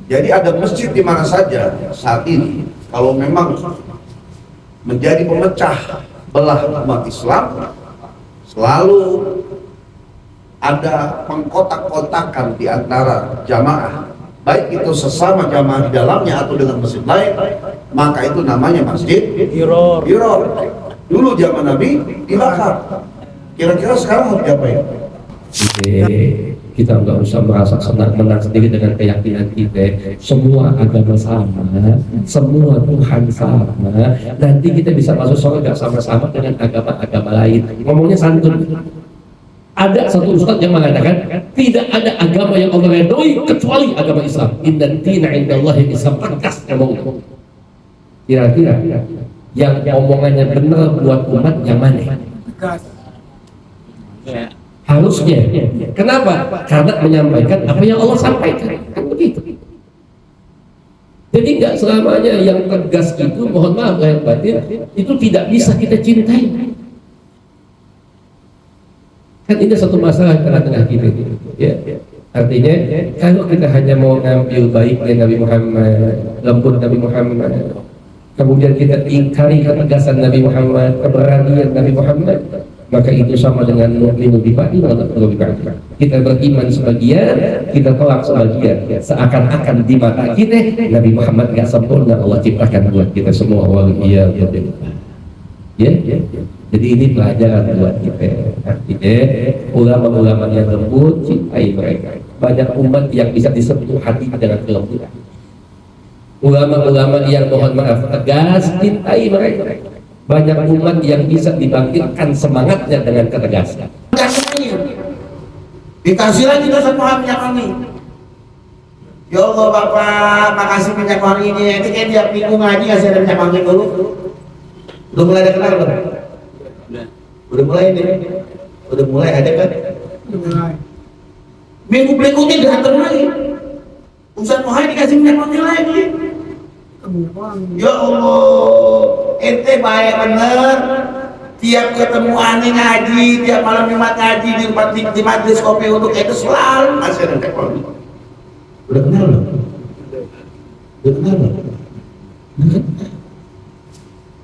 Jadi ada masjid di mana saja saat ini, kalau memang menjadi pemecah belah umat Islam, selalu ada pengkotak-kotakan di antara jamaah, baik itu sesama jamaah di dalamnya atau dengan masjid lain, maka itu namanya masjid diror. Dulu zaman Nabi dibakar. Kira-kira sekarang harus diapain? Kita nggak usah merasa senang-senang sendiri dengan keyakinan kita. Semua agama sama, semua Tuhan sama. Nanti kita bisa masuk surga sama-sama dengan agama-agama lain. Ngomongnya santun. Ada satu ustaz yang mengatakan tidak ada agama yang Allah redoi kecuali agama Islam. Inna dina indallahi Islam. Tegas ngomong. Kira-kira yang omongannya benar buat umat yang mana? Tegas. Harusnya. Kenapa? Karena menyampaikan apa yang Allah sampaikan. Kan begitu. Jadi nggak selamanya yang tegas itu, mohon maaf lahir batin, itu tidak bisa kita cintai. Kan ini satu masalah tengah-tengah kita. Ya. Artinya kalau kita hanya mau ngambil baiknya Nabi Muhammad, lembut Nabi Muhammad, kemudian kita ingkari ketegasan Nabi Muhammad, keberanian Nabi Muhammad, maka itu sama dengan nu'minu bi ba'di wa nakfuru bi ba'di. Kita beriman sebagian, kita tolak sebagian. Seakan-akan di mata kita Nabi Muhammad nggak sempurna, Allah ciptakan buat kita semua. Ya. Jadi ini pelajaran buat kita. Artinya ulama-ulama yang lembut, cintai mereka. Banyak umat yang bisa disentuh hati dengan kelembutan. Ulama-ulama yang mohon maaf tegas, cintai mereka. Banyak umat yang bisa dibangkitkan semangatnya dengan ketegasan. Dikasih lagi dosa paham minyak wangi. Ya Allah Bapak, makasih minyak wangi ini. Nanti kayak tiap minggu ngaji kasih ada minyak wangi dulu. Udah mulai ada kenal belum? Udah mulai nih. Udah mulai ada kan? Udah mulai. Minggu berikutnya datang lagi. Ustaz Muhammad dikasih minyak wangi lagi. Ya Allah, ente baik bener. Tiap ketemu aneh ngaji, tiap malam Jumat ngaji di majelis kopi untuk itu selalu masih ada teknologi. Udah kenal loh? Udah kenal loh?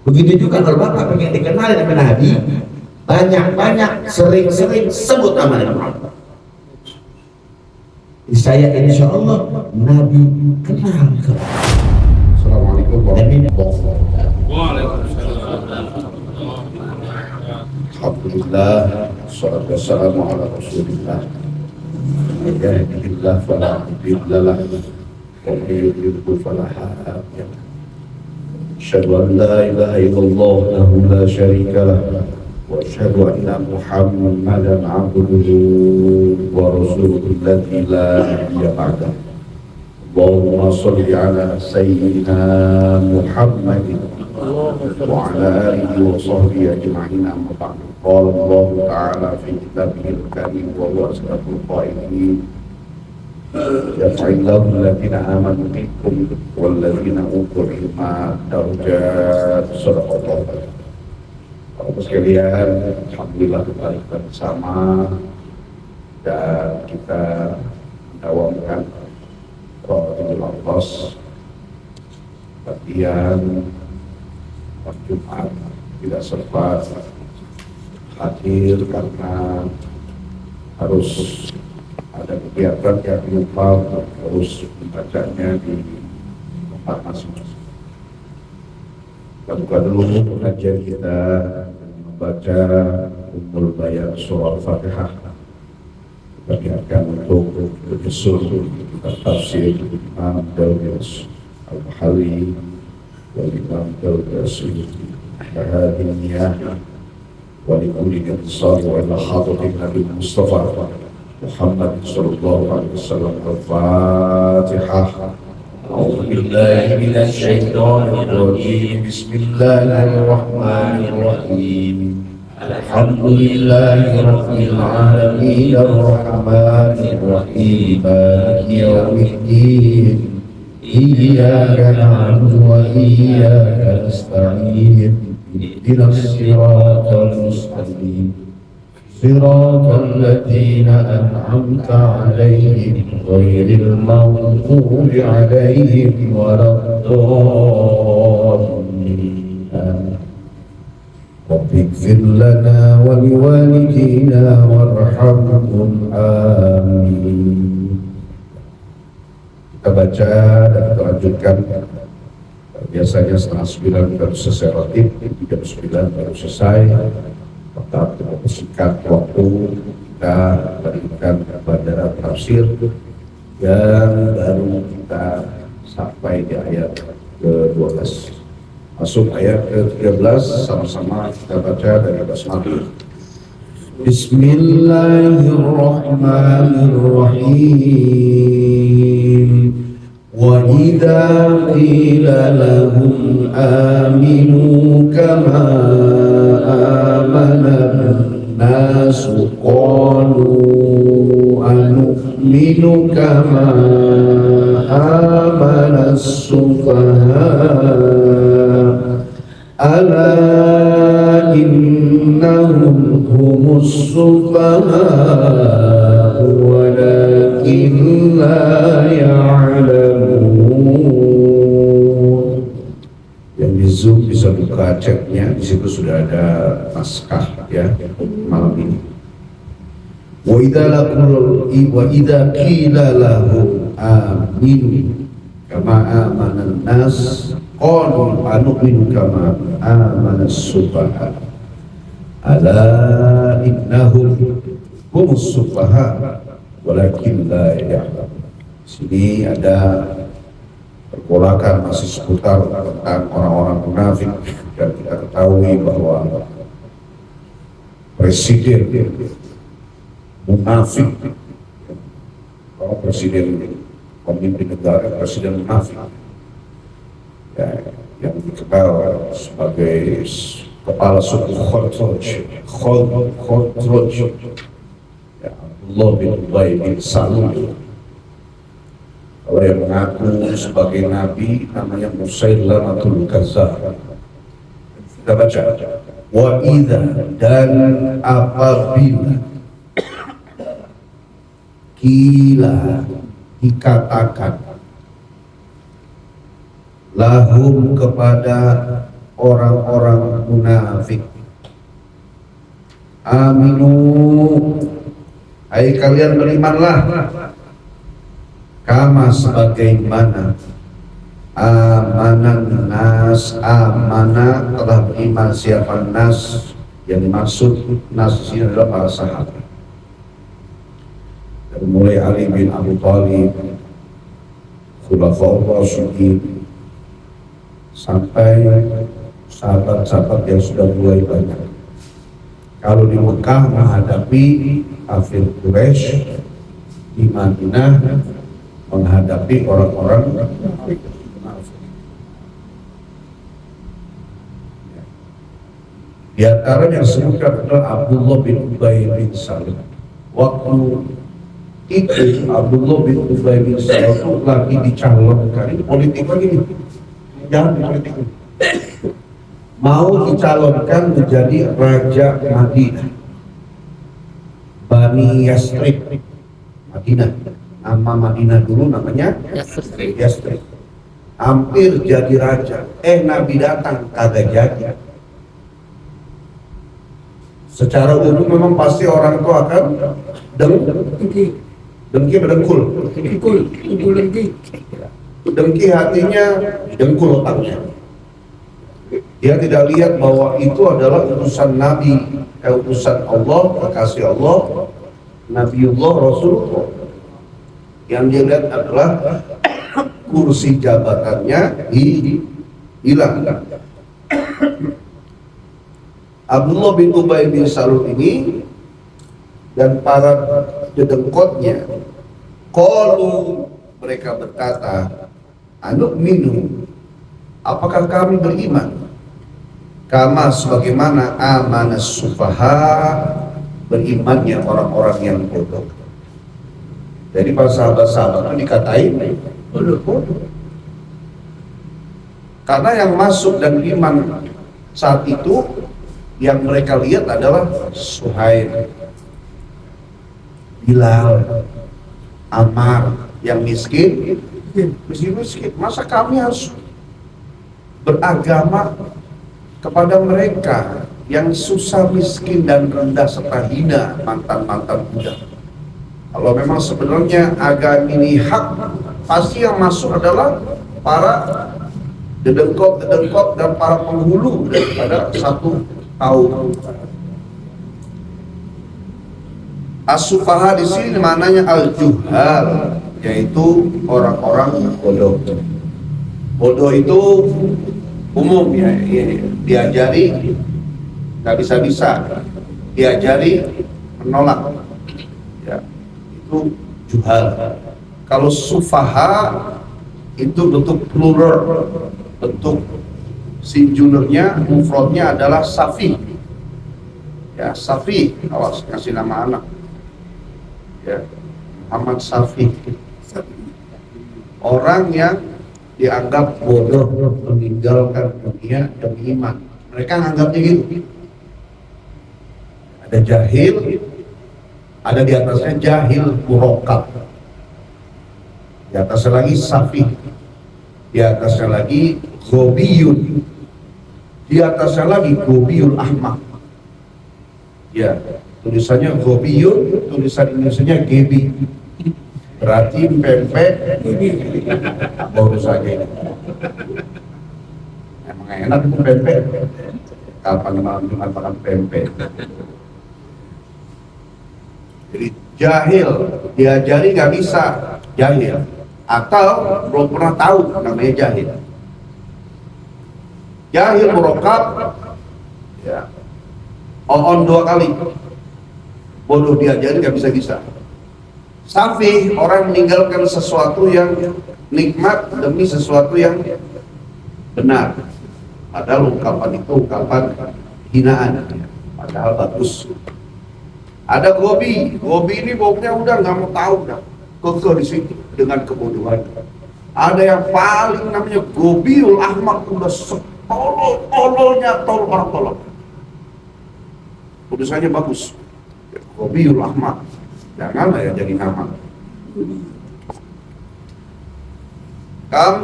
Begitu juga kalau Bapak pengen dikenal dengan Nabi, banyak-banyak, sering-sering sebut nama Nabi. Saya insya Allah Nabi kenal. Assalamualaikum warahmatullahi wabarakatuh. Alhamdulillah, salatu wassalamu ala rasulillah. Ya yahdihillah fala mudilla lahu wa may yudlil fala hadiya lahu. Asyhadu an la ilaha illallah wahdahu la syarika lahu wa asyhadu anna Muhammadan abduhu wa rasuluhu alladzi la nabiyya ba'dahu. Allahumma sholli ala sayyidina Muhammadin wa ala alihi wa sahbihi ajma'in, amma ba'du. Qala Allah ta'ala fi kitabihil karim wa huwa asdaqul qailin. Yaf'illahu alladhina amanu minkum walladhina utul ilma darajat. Shadaqallahu. Bapak sekalian, alhamdulillah kita bersama dan kita mendawamkan Qur'anul Abbas latihan Jumat tidak sempat hadir karena harus ada kegiatan yang lupa harus membacanya di tempat masing-masing. Kita buka dulu pengajian kita membaca Ummul Bayan Surah Al-Fatihah. Kita niatkan untuk berkesul kita tafsir Imam Dawud Al-Bahali wal Imam Dawud Al-Suyuti Al-Hadiniyah ولكل انتصار وإلى حضرة النبي المصطفى محمد صلى الله عليه وسلم. الفاتحة. أعوذ بالله من الشيطان الرجيم. بسم الله الرحمن الرحيم. الحمد لله رب العالمين الرحمن الرحيم مالك يوم الدين إياك نعبد وإياك نستعين اهدنا الصراط المستقيم صراط الذين أنعمت عليهم غير المغضوب عليهم ولا الضالين رب اغفر لنا ولوالدينا وارحمهم آمين. Kita baca dan kita lanjutkan. Biasanya setengah 9 baru selesai rotib, jam 9 baru selesai. Tetap kita persingkat waktu, kita berikan kepada tafsir yang baru kita sampai di ayat ke-12. Masuk ayat ke-13, sama-sama kita baca dari basmalah. Bismillahirrahmanirrahim. Wa idza qila lahum aminu kama amana an-nas qalu anu'minu kama amana as-sufaha ala innahum humus sufaha walakin la ya'lamun. Yang di Zoom bisa buka chatnya, di situ sudah ada naskah ya malam ini. Wa idza qila lahum aminu kama amanan nas qalu anu'minu kama amana as-sufaha ala innahum humus sufaha walakin la ya'lamun. Sini ada pergolakan masih seputar tentang orang-orang munafik, dan kita ketahui bahwa presiden munafik, kalau presiden pemimpin negara, presiden munafik ya, yang dikenal sebagai kepala suku Khosroj ya, Abdullah bin Ubay bin Salul. Kalau yang mengaku sebagai nabi namanya Musailamatul Kazzab. Kita baca, wa idza, dan apabila kila, dikatakan lahum, kepada orang-orang munafik, aminu, hai kalian berimanlah, kama, sebagaimana amanan nas, amana telah beriman siapa nas, yang dimaksud nas ini adalah para sahabat. Dari mulai Ali bin Abi Thalib, Khulafaur Rasyidin, sampai sahabat-sahabat yang sudah mulai banyak. Kalau di Mekah menghadapi kafir Quraisy, di Madinah menghadapi orang-orang munafik. Di antara yang disebutkan adalah Abdullah bin Ubay bin Salul. Waktu itu Abdullah bin Ubay bin Salul lagi dicalonkan, ini politik lagi nih, jangan politik, mau dicalonkan menjadi Raja Madinah, Bani Yasrib, Madinah. Nama Madinah dulu namanya Yasrib. Hampir jadi raja. Nabi datang kagak jadi. Secara umum memang pasti orang itu akan dengki berdengkul. Dengki hatinya, dengkul otaknya. Dia tidak lihat bahwa itu adalah utusan Nabi, utusan Allah, kekasih Allah, Nabiullah, Rasulullah. Yang dia lihat adalah kursi jabatannya hilang. Abdullah bin Ubay bin Salul ini dan para dedengkotnya, qalu, mereka berkata, anu'minu, apakah kami beriman, kama, sebagaimana amanas sufaha, berimannya orang-orang yang bodoh. Jadi para sahabat-sahabat itu dikatain bodoh. Karena yang masuk dan iman saat itu yang mereka lihat adalah Suhaib, Bilal, Ammar yang miskin, miskin. Masa kami harus beragama kepada mereka yang susah, miskin, dan rendah serta hina, mantan-mantan budak? Kalau memang sebenarnya agama ini hak, pasti yang masuk adalah para dedengkot dan para penghulu daripada satu kaum. As-sufaha di sini maknanya al-juhal, yaitu orang-orang bodoh. Bodoh itu umum ya, diajari nggak bisa, diajari menolak, ya, itu juhal. Kalau sufaha itu bentuk plural, bentuk singularnya, mufradnya adalah safi. Ya, safi, awas kasih nama anak. Ya, Muhammad Safi. Orang yang dianggap bodoh meninggalkan dunia demi iman. Mereka anggapnya gitu. Ada jahil, ada di atasnya jahil murakkab. Di atasnya lagi safi. Di atasnya lagi gobiyun. Di atasnya lagi gobiyul ahmak. Ya, tulisannya gobiyun, tulisan Indonesianya gebi. Berarti pempek baru saja. Emang enak itu pempek. Kapan malam Jumat makan pempek? Jadi jahil, diajari nggak bisa, jahil. Atau belum pernah tahu namanya jahil. Jahil murakkab, ya. On 2 kali. Bodoh diajari nggak bisa. Safi, orang meninggalkan sesuatu yang nikmat demi sesuatu yang benar. Padahal ungkapan itu ungkapan hinaan, padahal bagus. Ada gobi ini pokoknya udah nggak mau tahu, dah kekeh di situ dengan kebodohan. Ada yang paling namanya gobiul ahmak, udah setolol-tololnya tolol orang tolol. Tulisannya bagus, gobiul ahmak. Janganlah ya jadi nama.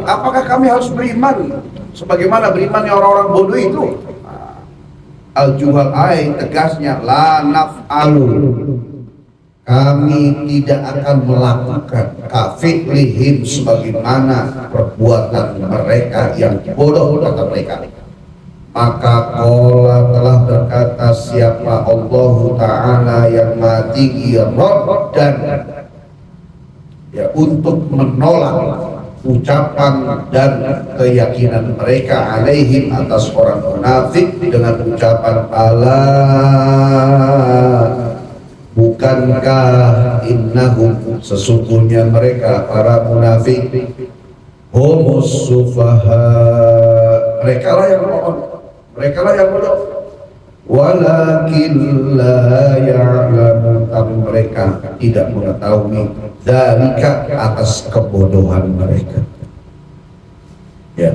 Apakah kami harus beriman sebagaimana berimannya orang-orang bodoh itu? Al-juhal ay, tegasnya la naf'alu, kami tidak akan melakukan kafi'lihim sebagaimana perbuatan mereka yang bodoh, kata mereka. Maka qala telah berkata siapa Allah Ta'ala yang maha tinggi dan ya, untuk menolak ucapan dan keyakinan mereka alaihim atas orang munafik dengan ucapan ala, bukankah innahum, sesungguhnya mereka para munafik, humus sufaha, mereka lah yang bodoh, walakin la ya'lamun, tapi mereka tidak mengetahui dzalika, atas kebodohan mereka. Ya.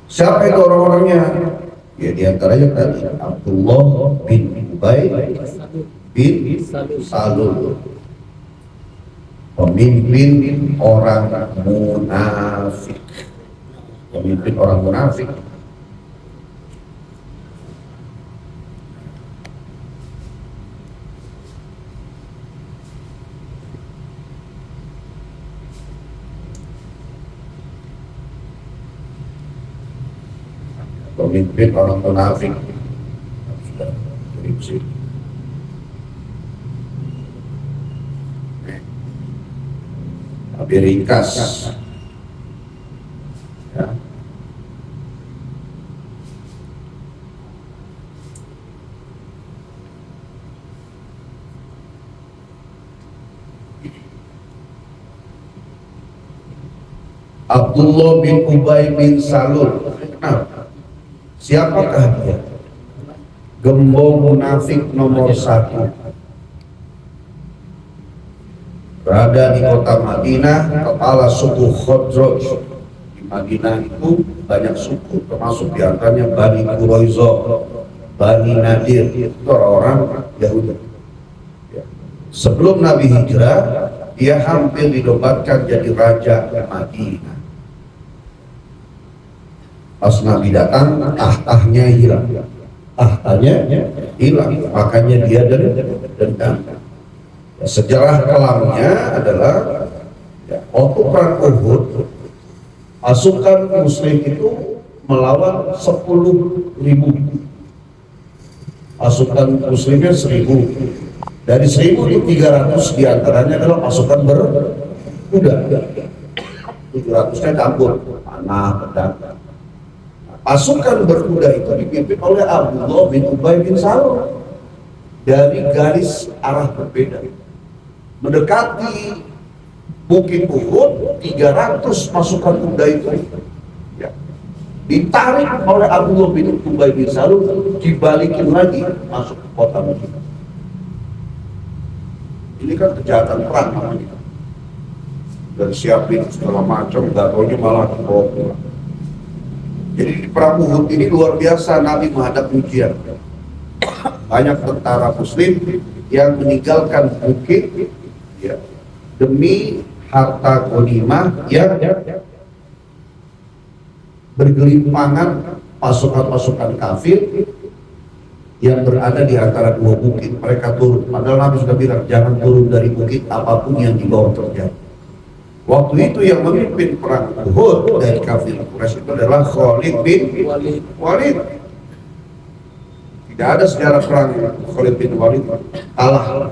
Siapa itu orang-orangnya? Ya, di antaranya tadi Abdullah bin Ubay bin Salul, pemimpin orang munafik. Pemimpin orang munafik. Sudah skripsi. Tapi ringkas. Ya. Abdullah bin Ubay bin Salul. Siapakah dia? Gembong munafik nomor 1. Berada di kota Madinah, kepala suku Khazraj. Di Madinah itu banyak suku, termasuk diantaranya Bani Quraisyah, Bani Nadir, itu orang-orang Yahudi. Ya. Sebelum Nabi hijrah, dia hampir dinobatkan jadi raja Madinah. Pas Nabi datang, tahtanya hilang. Makanya dia dendam. Sejarah kelamnya adalah waktu perang Uhud, pasukan Muslim itu melawan 10.000. Pasukan Muslimnya 1.000. Dari 1.300 diantaranya adalah pasukan berkuda. 700-nya campur panah, pedang. Pasukan berkuda itu dipimpin oleh Abdullah bin Ubay bin Salul dari garis arah berbeda. Mendekati Bukit Uhud, 300 pasukan kuda itu ditarik oleh Abdullah bin Ubay bin Salul, dibalikin lagi masuk ke kota Madinah. Ini kan kejahatan perang namanya. Dan siapin segala macam, gagalnya malah dibawa pulang. Jadi di perang Uhud ini luar biasa, Nabi menghadap ujian. Banyak tentara Muslim yang meninggalkan bukit demi harta ghanimah yang bergelimpangan pasukan-pasukan kafir yang berada di antara dua bukit. Mereka turun, padahal Nabi sudah bilang jangan turun dari bukit apapun yang di bawah terjadi. Waktu itu yang memimpin perang Uhud dari kafir Quraisy itu adalah Khalid bin Walid. Tidak ada sejarah perang Khalid bin Walid kalah.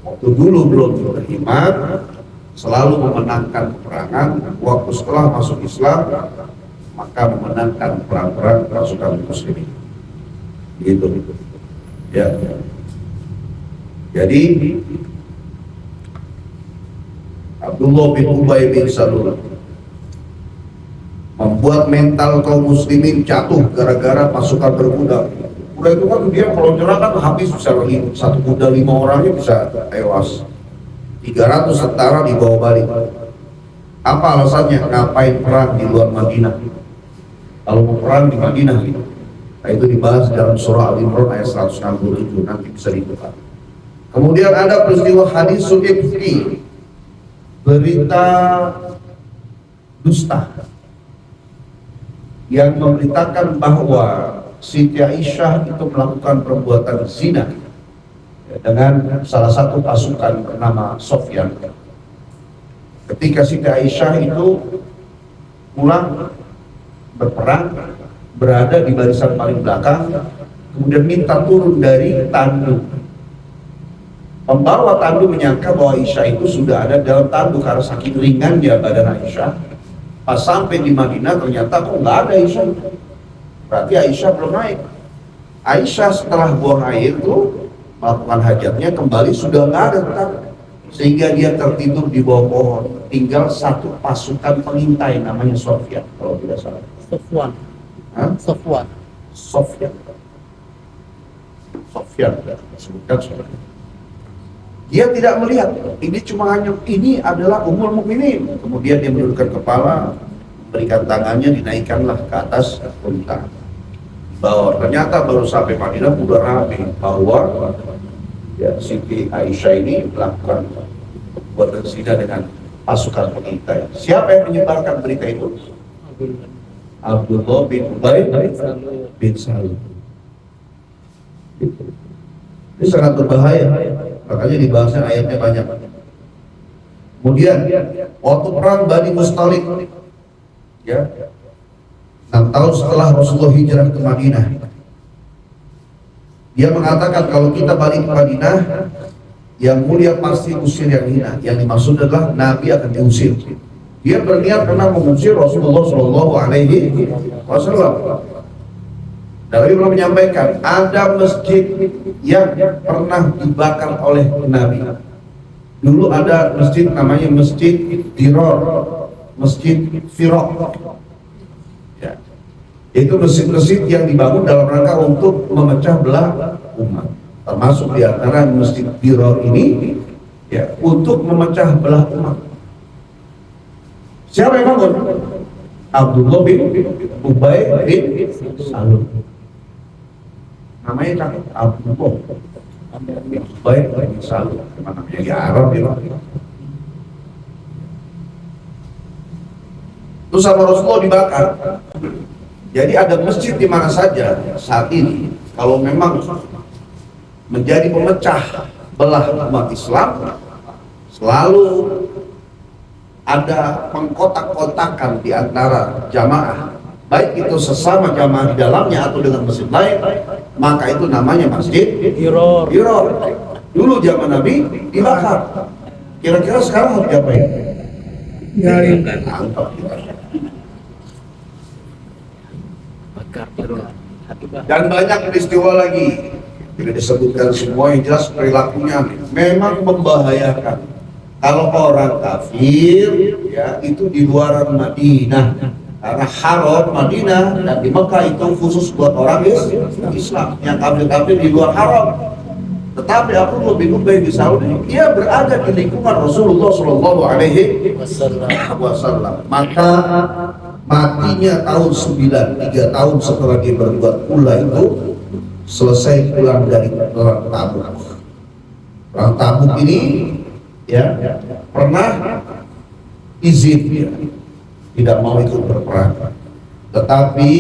Waktu dulu belum beriman, selalu memenangkan peperangan. Waktu setelah masuk Islam, maka memenangkan perang-perang pasukan Muslimin. Gitu. Ya. Jadi Abdullah bin Ubay bin Salul membuat mental kaum muslimin jatuh gara-gara pasukan berkuda. Kuda itu kan dia kalau nyerang kan habis, bisa satu kuda 5 orangnya bisa tewas. 300 tentara dibawa balik. Apa alasannya? Ngapain perang di luar Madinah? Kalau mau perang di Madinah gitu. Nah, itu dibahas dalam surah Al-Imran ayat 167, nanti bisa dibuka. Kemudian ada peristiwa hadis ifki, berita dusta yang memberitakan bahwa Siti Aisyah itu melakukan perbuatan zina dengan salah satu pasukan bernama Sofyan. Ketika Siti Aisyah itu pulang berperang, berada di barisan paling belakang, kemudian minta turun dari tandu. Pembawa tandu menyangka bahwa Aisyah itu sudah ada dalam tandu karena saking ringannya badan Aisyah. Pas sampai di Madinah ternyata kok nggak ada Aisyah. Berarti Aisyah belum naik. Aisyah setelah buang air itu melakukan hajatnya kembali sudah nggak ada tandu. Sehingga dia tertidur di bawah pohon. Tinggal satu pasukan pengintai namanya Sofyan kalau tidak salah. Sofyan. Sebutkan Sofyan. Dia tidak melihat, ini cuma hanya ini adalah Ummul Mukminin. Kemudian dia menundukkan kepala, berikan tangannya, dinaikkanlah ke atas unta. Bahwa ternyata baru sampai Madinah udah ramai bahwa Siti Aisyah ini melakukan perbuatan zina dengan pasukan pengintai. Siapa yang menyebarkan berita itu? Abdullah bin Ubay bin Salul. Ini sangat berbahaya, makanya dibahasnya ayatnya banyak. Kemudian waktu perang Bani Mustalik, 6 tahun setelah Rasulullah hijrah ke Madinah, dia mengatakan kalau kita balik ke Madinah, yang mulia pasti usir yang hina. Yang dimaksud adalah Nabi akan diusir. Dia berniat pernah mengusir Rasulullah Shallallahu Alaihi Wasallam. Nabi belum menyampaikan ada masjid yang pernah dibakar oleh Nabi. Dulu ada masjid namanya Masjid Diror, Masjid Firok. Ya. Itu masjid-masjid yang dibangun dalam rangka untuk memecah belah umat. Termasuk di antara Masjid Diror ini untuk memecah belah umat. Siapa yang bangun? Abdullah bin Ubay bin Salul. Namanya cakep, Abdullah. Baik, selalu namanya di Arab ya. Terus sama Rasulullah dibakar. Jadi ada masjid di mana saja saat ini, kalau memang menjadi pemecah belah umat Islam, selalu ada pengkotak-kotakan di antara jamaah, baik itu sesama jamaah di dalamnya atau dengan masjid lain, maka itu namanya masjid Diror. Dulu zaman Nabi dibakar. Kira-kira sekarang harus diapain? Angkat kita. Dan banyak peristiwa lagi, tidak disebutkan semua, yang jelas perilakunya memang membahayakan. Kalau orang kafir ya itu di luar Madinah, karena haram Madinah dan di Mekah itu khusus buat orang Islam. Yang kafir-kafir di luar haram. Tetapi Abdullah bin Ubay bin Salul dia berada di lingkungan Rasulullah Shallallahu Alaihi Wasallam. Maka matinya tahun 9, 3 tahun setelah dia berbuat pula itu, selesai pulang dari perang Tabuk. Perang Tabuk ini ya pernah izin ya, tidak mau ikut berperang, tetapi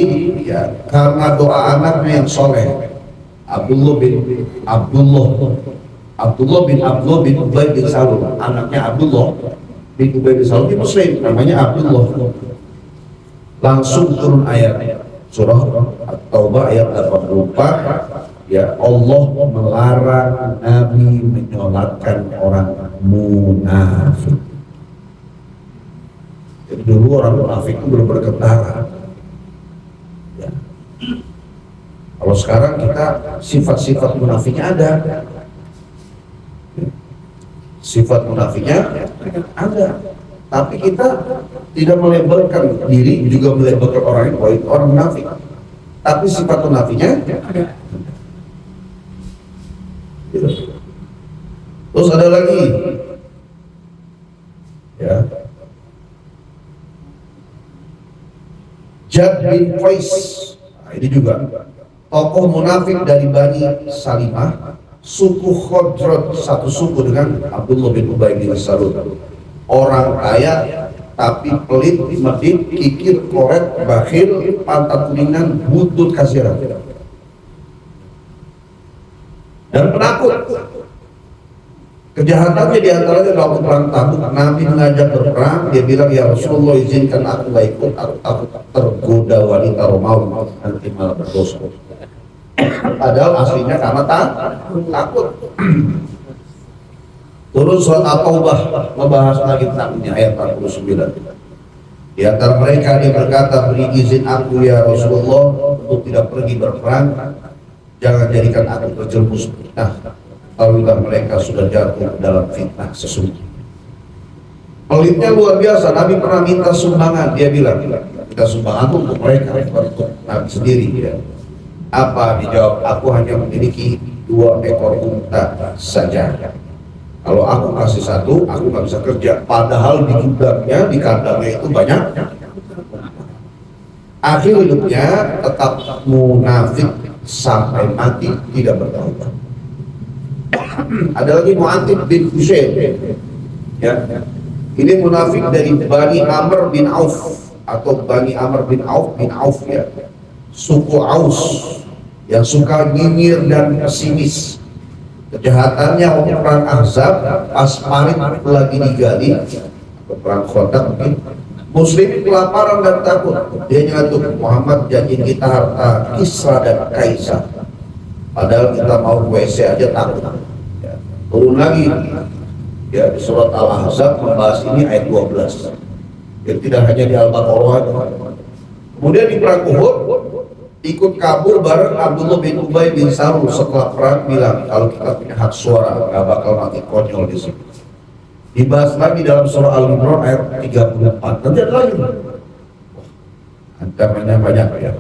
ya karena doa anaknya yang soleh, Abdullah bin Ubay bin Salul, anaknya Abdullah bin Ubay bin Salul, Muslim, namanya Abdullah. Langsung turun ayat surah At-Taubah ayat 84, ya Allah melarang Nabi menyolatkan orang munafik. Jadi dulu orang munafik itu belum berkentara. Ya. Kalau sekarang kita sifat-sifat munafiknya ada. Sifat munafiknya ada. Tapi kita tidak melabelkan diri, juga melabelkan orang yang baik, orang munafik. Tapi sifat munafiknya ada. Terus ada lagi, ya, Jad bin Qais. Nah, ini juga tokoh munafik dari Bani Salimah, suku Khadraj, satu suku dengan Abdullah bin Ubay bin Salul. Orang kaya tapi pelit, medit, kikir, koret, bakhil, pantat kuningan, butut kasiran, dan penakut. Kejahatannya diantaranya waktu perang Tabuk, Nabi mengajak berperang, dia bilang, ya Rasulullah izinkan aku gak ikut, aku tergoda wanita Romawi, nanti malah berdosa. Padahal aslinya karena takut. Turun surat At-Taubah membahas lagi tentang ini, ayat 49. Di antara mereka dia berkata, beri izin aku ya Rasulullah untuk tidak pergi berperang, jangan jadikan aku terjerumus fitnah. Tahuilah mereka sudah jatuh dalam fitnah sesungguhnya. Pelitnya luar biasa. Nabi pernah minta sumbangan, dia bilang kita sumbangan untuk mereka, untuk Nabi sendiri. Ya. Apa dijawab? Aku hanya memiliki 2 ekor unta saja. Kalau aku kasih 1, aku nggak bisa kerja. Padahal di gudangnya, di kandangnya itu banyak. Akhir hidupnya tetap munafik sampai mati, tidak bertaubat. Ada lagi Mu'atib bin Husain. Ya. Ini munafik dari Bani Amr bin Auf atau Bani Amr bin Auf ya. Suku Aus yang suka nyinyir dan pesimis. Kejahatannya waktu perang Ahzab, pas parit lagi digali, perang Khandaq mungkin, Muslim kelaparan dan takut. Dia nyatuk, Muhammad janji kita harta Kisra dan Kaisar. Padahal kita mau WC aja takut. Ya. Turun lagi, ya di surat Al-Ahzab membahas ini ayat 12. Jadi tidak hanya di Al-Baqarah. Kemudian di perang Uhud, ikut kabur bareng Abdullah bin Ubay bin Salul setelah perang, bilang kalau kita punya hak suara nggak bakal mati konyol di sini. Dibahas lagi dalam surah Al-Imran ayat 34. Nanti ada lagi. Ancamannya banyak ya.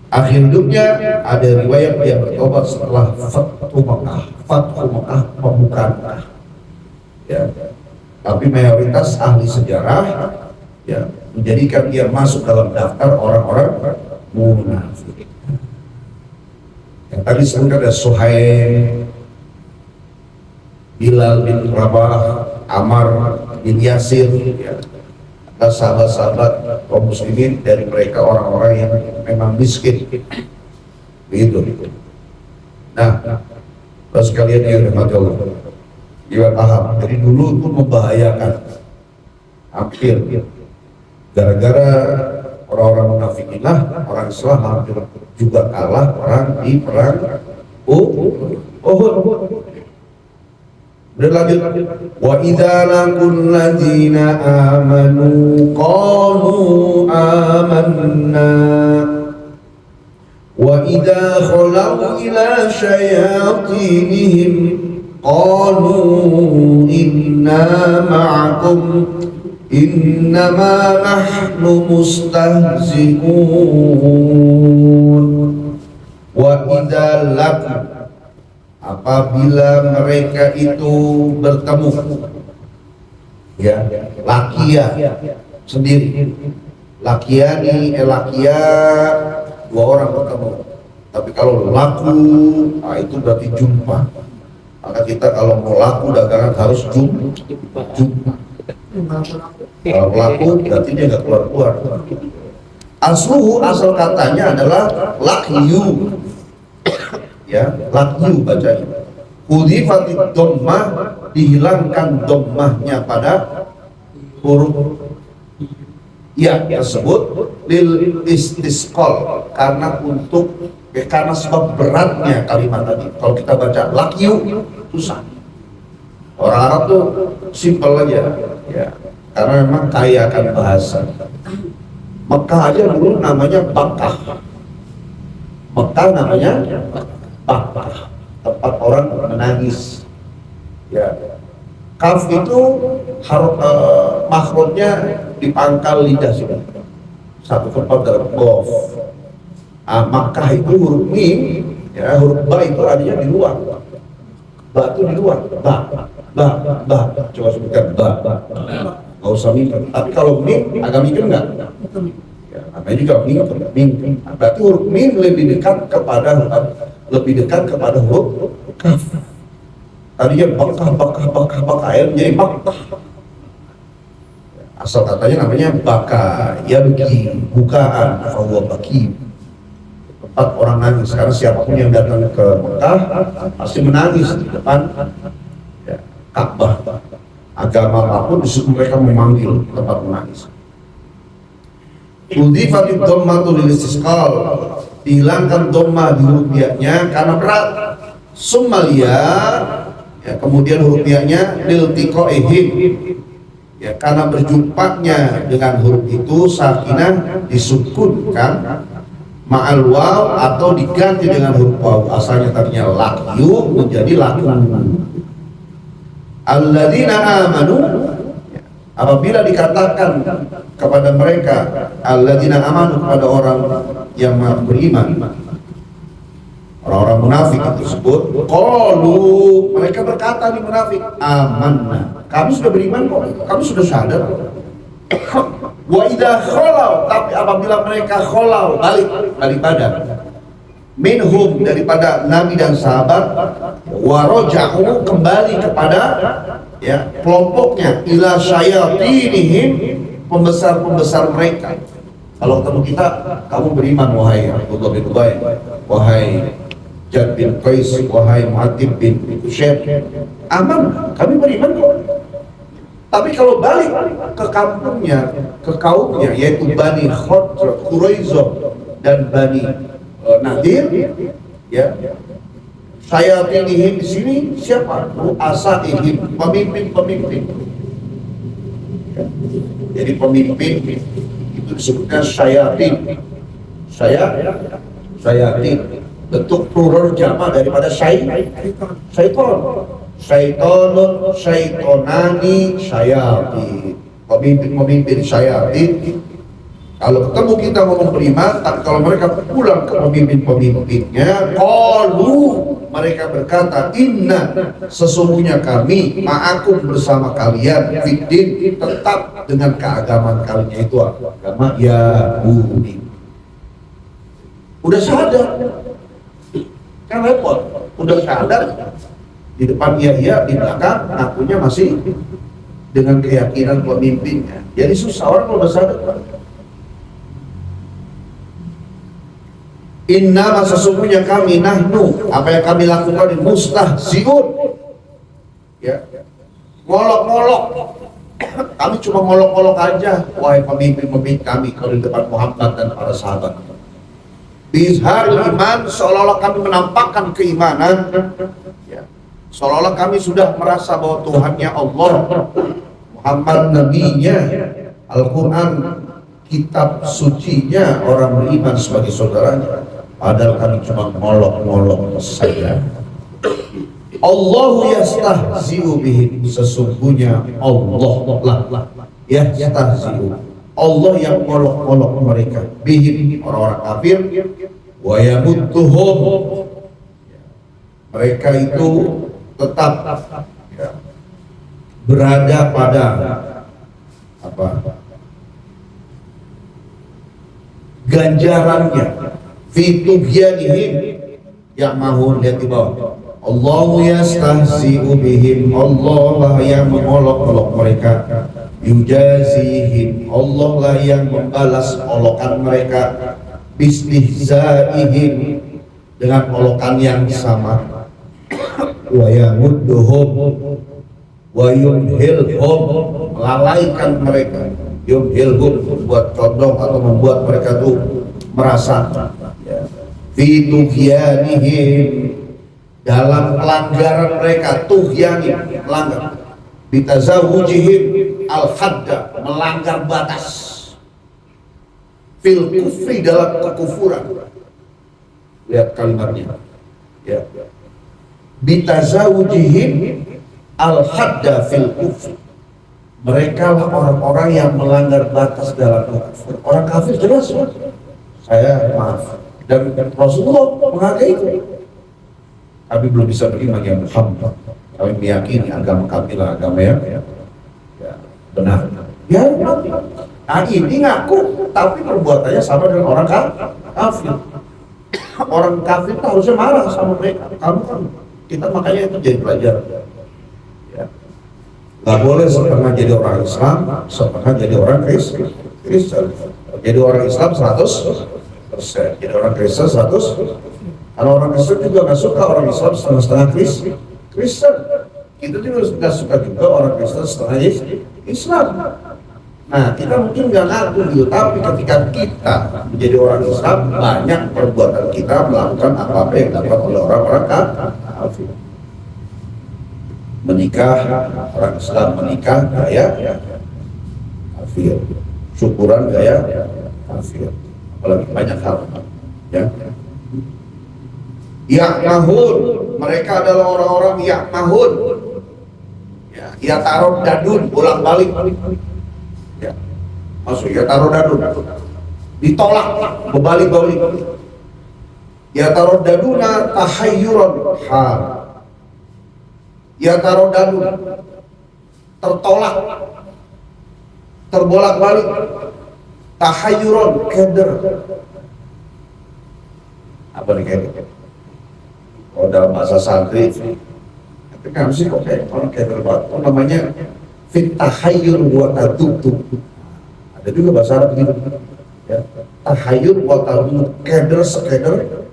Akhir hidupnya ada riwayat dia bertobat setelah Fathu Mekah, pembukaan Mekah. Ya. Tapi mayoritas ahli sejarah ya menjadikan dia masuk dalam daftar orang-orang munafik. Yang tadi sebutkan ada Suhaim, Bilal bin Rabah, Ammar bin Yasir, ya. Ada sahabat-sahabat kaum muslimin dari mereka orang-orang yang memang miskin, begitu. Nah, kalau sekalian ya Allah, dia paham. Jadi dulu itu membahayakan, hampir gara-gara orang-orang munafik inilah orang Islam hampir juga kalah perang di perang Uhud. Berlanjut, wa idza laqul ladzina amanu qalu amanna wa idza khalau ila syayatinihim qalu inna ma'akum innama nahnu mustahzi'un wa idza laqul, apabila mereka itu bertemu, ya, lakia sendiri, lakiani, lakia, dua orang bertemu. Tapi kalau laku, nah itu berarti jumpa. Maka kita kalau mau laku dagangan harus jumpa. Kalau laku berarti dia nggak keluar. Asal katanya adalah lakyu. Ya, lakyu bacanya. Hudhifatid dhammah, dihilangkan dhammahnya pada huruf ya tersebut lil istisqal, karena sebab beratnya kalimat tadi. Kalau kita baca lakyu susah. Orang Arab tuh simpel aja, ya. Karena memang kaya akan bahasa. Mekah aja dulu namanya Bakkah. Mekah namanya Bakkah, tempat orang menangis. Ya, kaf itu harus makhrajnya di pangkal lidah sudah. Satu tempat dalam qaf. Makkah itu huruf mim, ya, huruf ba itu artinya di luar. Ba itu di luar. Ba. Coba sebutkan ba. Nggak usah mim. Tapi kalau mim agak mikir enggak? Ya, namanya juga mim. Berarti huruf mim lebih dekat kepada huruf kaf. Tadinya Bakkah jadi Bakkah. Asal katanya namanya baka, ya bagi bukaan, fahuwa baki, tempat orang nangis. Karena siapapun yang datang ke Mekah pasti menangis di depan, ya, Ka'bah. Agama apapun disitu mereka memanggil tempat menangis. Udhifatid dhammatu lil istisqal, dihilangkan dhammah di huruf ya-nya karena berat. Summalia, ya, kemudian huruf ya-nya lil tiqaihim, ya, karena berjumpanya dengan huruf itu sakinah disukunkan ma'al waw atau diganti dengan huruf waw. Asalnya tadinya lakyu menjadi laku. Alladzina amanu, apabila dikatakan kepada mereka alladzina amanu, kepada orang yang beriman, orang-orang munafik tersebut, qalu, mereka berkata di munafik, amanna, kami sudah beriman kok, kami sudah sadar. Wa idza khalau, tapi apabila mereka khalau, balik badan, minhum, daripada nabi dan sahabat, wa raja'u, kembali kepada, ya, kelompoknya, ila syayatinihim, pembesar mereka. Kalau ketemu kita, kamu beriman wahai Abdullah bin Ubay, wahai Jad bin Qais, wahai Mu'atib bin Usyab, aman, kami beriman kok. Tapi kalau balik ke kampungnya, ke kaumnya, yaitu Bani Quraisyah dan Bani Nadir, ya, syayatinihim di sini siapa? Ru'asaihim, pemimpin. Ya. Jadi pemimpin itu disebutkan syayatin. Syayatin bentuk plural jama daripada syaiton. Syaitonun, syaitonani, syayatin. Pemimpin syayatin. Kalau ketemu kita ngomong beriman, tapi kalau mereka pulang ke pemimpin-pemimpinnya, qalu, mereka berkata, inna, sesungguhnya kami ma'akum, bersama kalian, fiddin, tetap dengan keagamaan kalian, yaitu agama Yahudi. Udah sadar, kan repot. Udah sadar, Di depan iya, di belakang ngakunya masih dengan keyakinan pemimpinnya. Jadi susah orang kalau bersahadat. Inna sesungguhnya kami nahnu, apa yang kami lakukan ini mustahziun. Ya, ngolok-ngolok. Kami cuma ngolok-ngolok aja, wahai pemimpin-pemimpin kami kalau di depan Muhammad dan para sahabat. Bizhar iman, seolah-olah kami menampakkan keimanan. Ya. Seolah-olah kami sudah merasa bahwa Tuhannya Allah, Muhammad nabinya, Al-Quran kitab sucinya, orang beriman sebagai saudaranya. Padahal kami cuma ngolok-ngolok saja. Allahu yastahzi'u bihim, sesungguhnya Allah lah yastahzi'u, Allah yang ngolok-ngolok mereka, bihim orang-orang kafir, wa yamudduhum, mereka itu tetap ya, berada pada apa ganjarannya, fitugyanihim, yang mahun, lihat di bawah, Allahu yastahzi'u bihim, Allah lah yang mengolok-olok mereka, yujazihim, Allah lah yang membalas olokan mereka, bistihzaihim, dengan olokan yang sama, wa yamudduhum wa yumhilhum, melalaikan mereka, yumhilhum, membuat condong atau membuat mereka tuh merasa fi tughyanihim, dalam pelanggaran mereka, tughyanin, melanggar, bitazawujihim al-hadda, melanggar batas, fil kufri, dalam kekufuran. Lihat kalimatnya ya, bitazawujihim al-hadda fil kufri, mereka lah orang-orang yang melanggar batas dalam kufur. Orang kafir jelas, saya maaf, dan Rasulullah menghargai itu. Kami belum bisa beriman yang Muhammad. Kami meyakini agama kami lah agama yang ya, benar. Ya, nah ini ngaku, tapi perbuatannya sama dengan orang kafir. Orang kafir itu harusnya marah sama mereka. Kamu kan, kita makanya itu jadi pelajaran. Ya. Gak boleh setengah jadi orang Islam, setengah jadi orang Kristen. Jadi orang Islam 100%, jadi orang Kristen 100%. Kalau orang Kristen juga nggak suka orang Islam setengah-setengah Kristen. Kita juga nggak suka juga orang Kristen setengah Islam. Nah, kita mungkin nggak ngaku gitu, tapi ketika kita menjadi orang Islam, banyak perbuatan kita melakukan apa-apa yang dapat oleh orang-orang kafir. Menikah, orang Islam menikah gaya kafir, syukuran gaya kafir, apalagi banyak hal. Ya. Ya'mahun, mereka adalah orang-orang ya'mahun. Ya taruh dadun, bolak-balik. Ya. Maksud ya taruh dadun, ditolak, berbalik-balik. Ya taruh daduna tahayyuran hal. Ya taruh dadun, tertolak, terbolak-balik. Tahayyuran, keder. Apa nih keder? Oh, dalam bahasa santri, tapi kan sih kok kayak orang kayak terbatas, namanya fitahayyur wa tadudu. Ada juga bahasa Arab gitu, ya. Tahayyur wa tadudu, keder sekeder.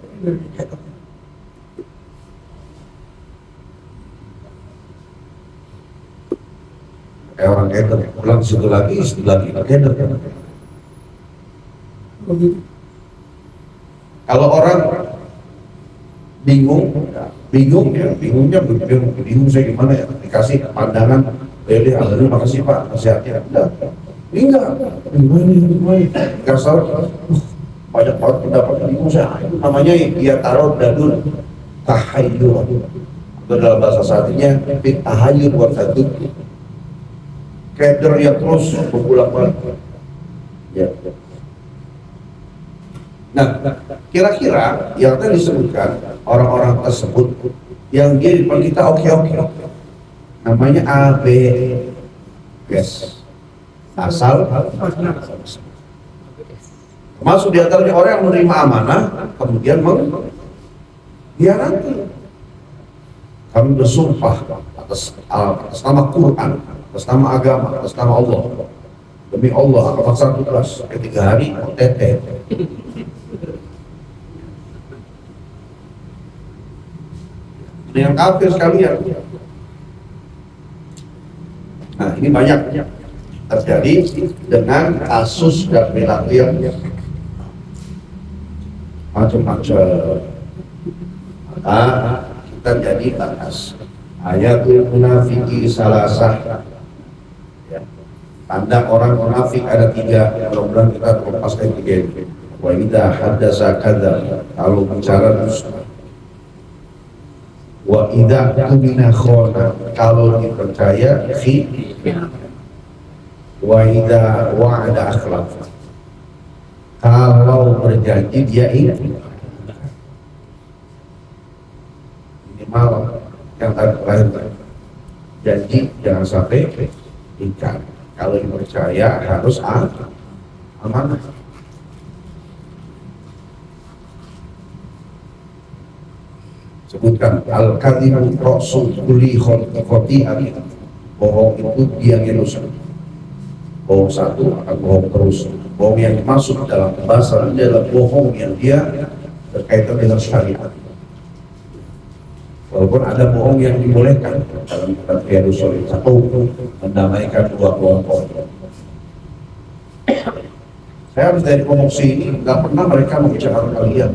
Kayak orang keder, pulang situ lagi, istilah lagi, keder. Kalau orang bingungnya bingung saya gimana ya, dikasih pandangan, ya makasih Pak, nasihatnya, udah, enggak, nggak salah, banyak banget pendapat bingung saya, itu namanya dia taruh dadun tahayyur, dalam bahasa saatnya tahayyur buat satu, keder yang terus berulang-ulang, ya. Nah, kira-kira yang tadi disebutkan orang-orang tersebut yang dia di depan kita oke, namanya AB, yes, asal, termasuk di antaranya orang yang menerima amanah kemudian mengkhianati. kami bersumpah atas nama Quran, atas nama agama, atas nama Allah. Demi Allah, akan satu kelas ketika hari OTT. Dengan kafir sekalian. Nah, ini banyak terjadi dengan kasus dan perilaku yang macam-macam. Maka kita jadi bahas ayatul munafiki salasah. Ya. Tanda orang munafik ada 3. Mudah-mudahan kita lepaskan 3 ini. Wa idza haddasa kadzab, kalau bicara dusta. Wa idza tumina khana, kalau dipercaya khianat. Wa idza wa'ada akhlaf, kalau berjanji dia ingkar. Minimal yang terakhir, janji jangan sampai ingkar. Kalau dipercaya harus amanah. Sebutkan al-kadhibu ra'su kulli khati'atin, bohong itu biangnya dosa. Bohong satu akan bohong terus. Bohong yang masuk dalam bahasa ini adalah bohong yang dia berkaitan dengan syariat. Walaupun ada bohong yang dibolehkan dalam Riyadhus Shalihin, satu mendamaikan 2 kelompok. Saya habis dari promosi ini, nggak pernah mereka membicarakan kalian.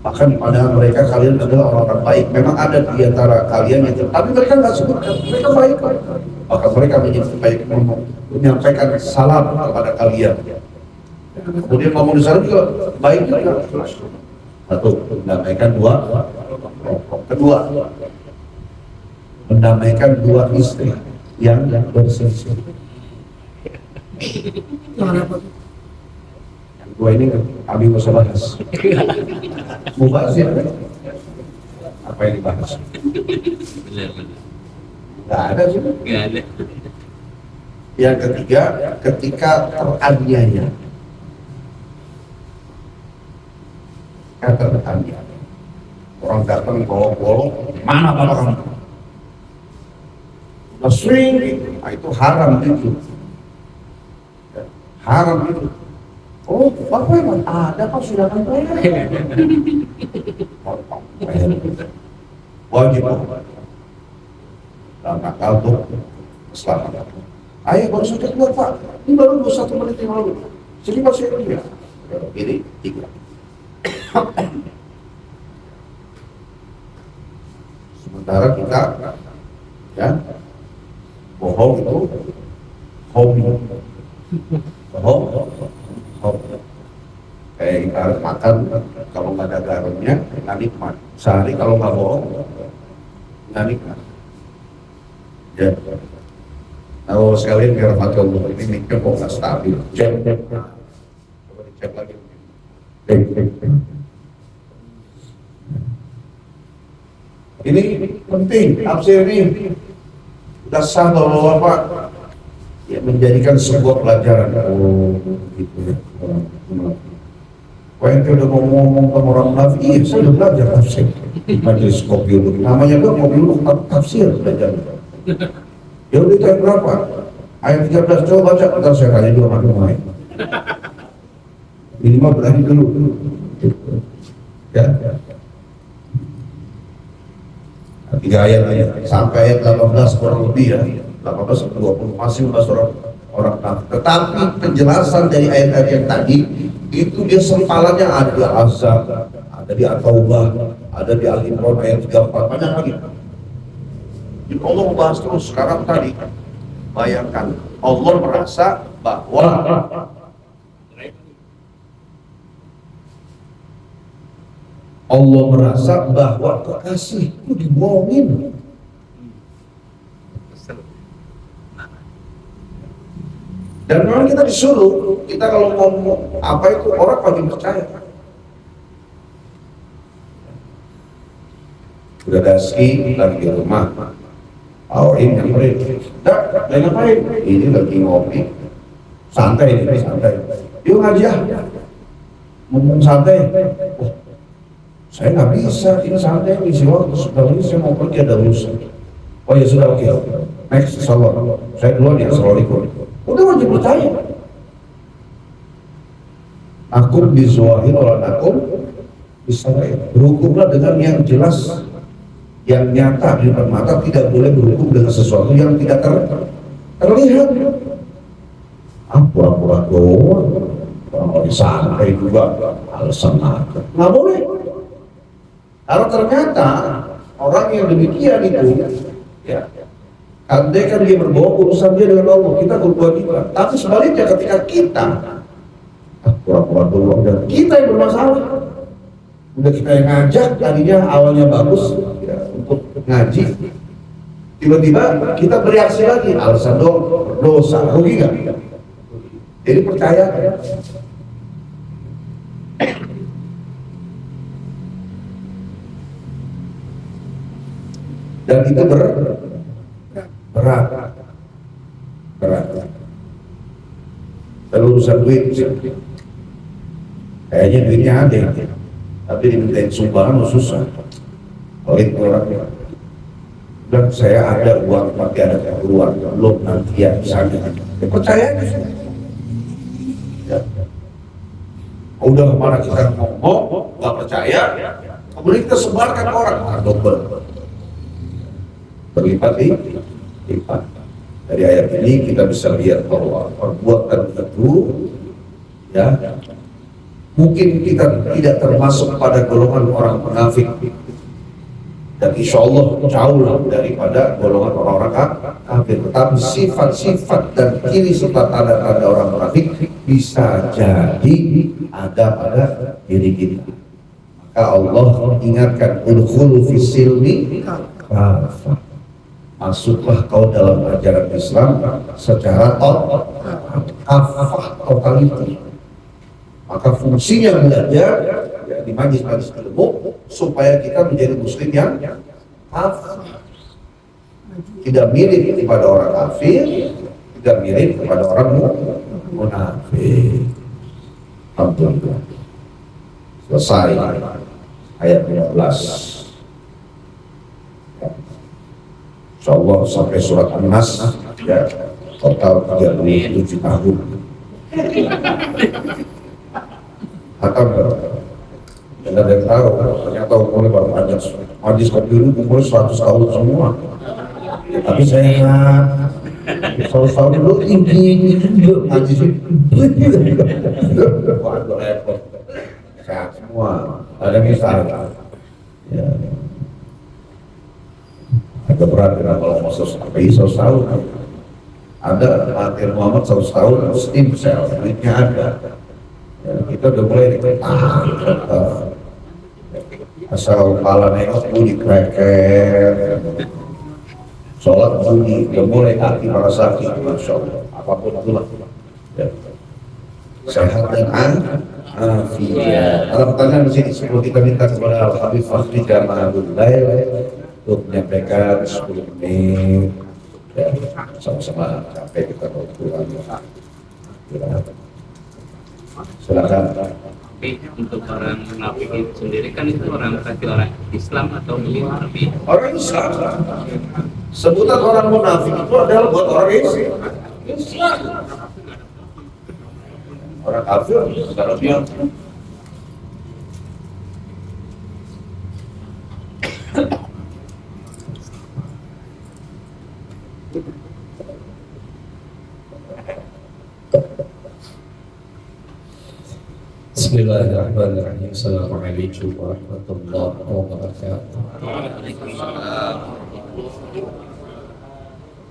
Bahkan padahal mereka kalian adalah orang-orang baik. Memang ada di antara kalian yang tapi mereka nggak sebutkan, mereka baik. Maka mereka menyampaikan salam kepada kalian. Kemudian ngomong di sana juga baik juga. Satu, mendamaikan 2 kelompok. Kedua, mendamaikan 2 istri yang berselisih. Yang 2 ini kami mau bahas. Mau bahas ya? Apa yang dibahas? Nggak ada sih. Nggak ada. Yang ketiga, ketika teraniaya. Ketika teraniaya. Orang datang bawa-bawa, mana bapak kamu? Udah sering, nah itu haram itu. Haram itu. Oh, bapak emang ada kok sudah kan bayar. Wajib dalam rangka untuk keselamatan. Ayo baru saja keluar Pak, ini baru 21 menit yang lalu. Jadi masih ya. Ini 3. Sementara kita ya bohong itu hobi. Bohong kayak ibarat makan, kalau nggak ada garamnya nggak nikmat. Sehari kalau nggak bohong nggak nikmat. Ya, kalau sekalian biar Allah ini mikir kok nggak stabil. Cek, coba dicek lagi. Ini penting, tafsir ini sudah sah bahwa Bapak ya, menjadikan sebuah pelajaran. Oh, gitu ya. Wah, yang udah ngomong-ngomong sama orang munafik, iya, saya udah belajar tafsir. Majelis kopi dulu, namanya gua kopi dulu tafsir belajar. Ya udah itu ayat berapa? Ayat 13, coba baca, ntar saya tanya dulu sama rumah. Minimal berani dulu. Ya. 3 ayat aja, sampai ayat 18 kurang lebih ya, 18 sampai 20 masih membahas orang kafir. Tetapi penjelasan dari ayat-ayat yang tadi itu dia sempalannya ada di Al-Ahzab, ada di At-Taubah, ada di Al-Imran ayat 34, banyak lagi. Jadi Allah membahas terus. Sekarang tadi bayangkan Allah merasa bahwa Allah merasa bahwa kekasihku dibohongin. Dan memang kita disuruh, kita kalau ngomong apa itu orang pasti percaya. Udah dasi lagi di rumah, ini nyamperin, lagi ngapain? Ini lagi ngopi, santai nih, santai. Yuk ngaji ya, ngomong santai. Saya nggak bisa, ini saatnya isi waktu sudah ini saya mau pergi ada urusan. Oh ya sudah, oke. Next, salam. Saya duluan ya, assalamualaikum. Udah wajib percaya. Akum bizuahir orang akum bisa berhukumlah dengan yang jelas, yang nyata di depan mata, tidak boleh berhukum dengan sesuatu yang tidak terlihat. Pura-pura doang, kalau disantai juga alasan apa? Nggak boleh. Kalau ternyata orang yang demikian itu, ya, andai kan dia berbawa urusan dia dengan Allah, kita berkewajiban. Tapi sebaliknya ketika kita pura-pura doang dan kita yang bermasalah, udah kita yang ngajak, tadinya awalnya bagus ya, untuk ngaji, tiba-tiba kita bereaksi lagi, alasan dosa, rugi nggak? Jadi percaya. Dan itu berat. Kalau urusan duit, kayaknya duitnya ada, tapi dimintain sumbangan susah. Oleh orang dan saya ada uang, tapi ada keperluan, belum nanti ya misalnya. Percaya aja. Ya. Udah kemana kita ngomong, nggak percaya, kemudian kita sebarkan ke orang, double. Berlipat. Dari ayat ini kita bisa lihat bahwa perbuatan itu ya mungkin kita tidak termasuk pada golongan orang munafik, dan insya Allah jauh daripada golongan orang-orang kafir. Tetapi sifat-sifat dan ciri serta tanda-tanda orang munafik bisa jadi ada pada diri kita. Maka Allah ingatkan udkhulu fis silmi kafah. Masuklah kau dalam ajaran Islam secara totaliti. Maka fungsinya belajar ya, di majlis-majlis ilmu supaya kita menjadi muslim yang kafir, tidak mirip kepada orang kafir, tidak mirip kepada orang munafik. Alhamdulillah. Selesai ayat 15. InsyaAllah sampai surat An-Nas ya, total 37 tahun. Hatam dan ada yang tahu, ternyata umurnya baru panjang. Majlis kopi dulu umurnya 100 tahun semua. Ya, tapi saya ingat 100 tahun dulu tinggi juga ngaji sih. Waduh repot. Sehat semua. Ada misalnya. Ya. Agak berat ya kalau mau 100 tahun. Ada Mahathir Muhammad 100 tahun stem cell, duitnya ada. Ya, kita udah mulai asal kepala nengok bunyi kreker, sholat bunyi, udah mulai hati para sakit, masya Allah, apapun itulah. Ya. Sehat dan afiat. Ada pertanyaan di sini sebelum kita minta kepada Al-Habib Fahri Jamalul Lail untuk menyampaikan 10 menit ya, sama-sama sampai kita mau pulang. Silakan. Tapi untuk orang munafik itu sendiri kan itu orang kafir, orang Islam atau lebih Orang Islam. Sebutan orang munafik itu adalah buat orang Islam. Orang kafir kalau dia Bismillahirrahmanirrahim. Assalamualaikum warahmatullahi wabarakatuh.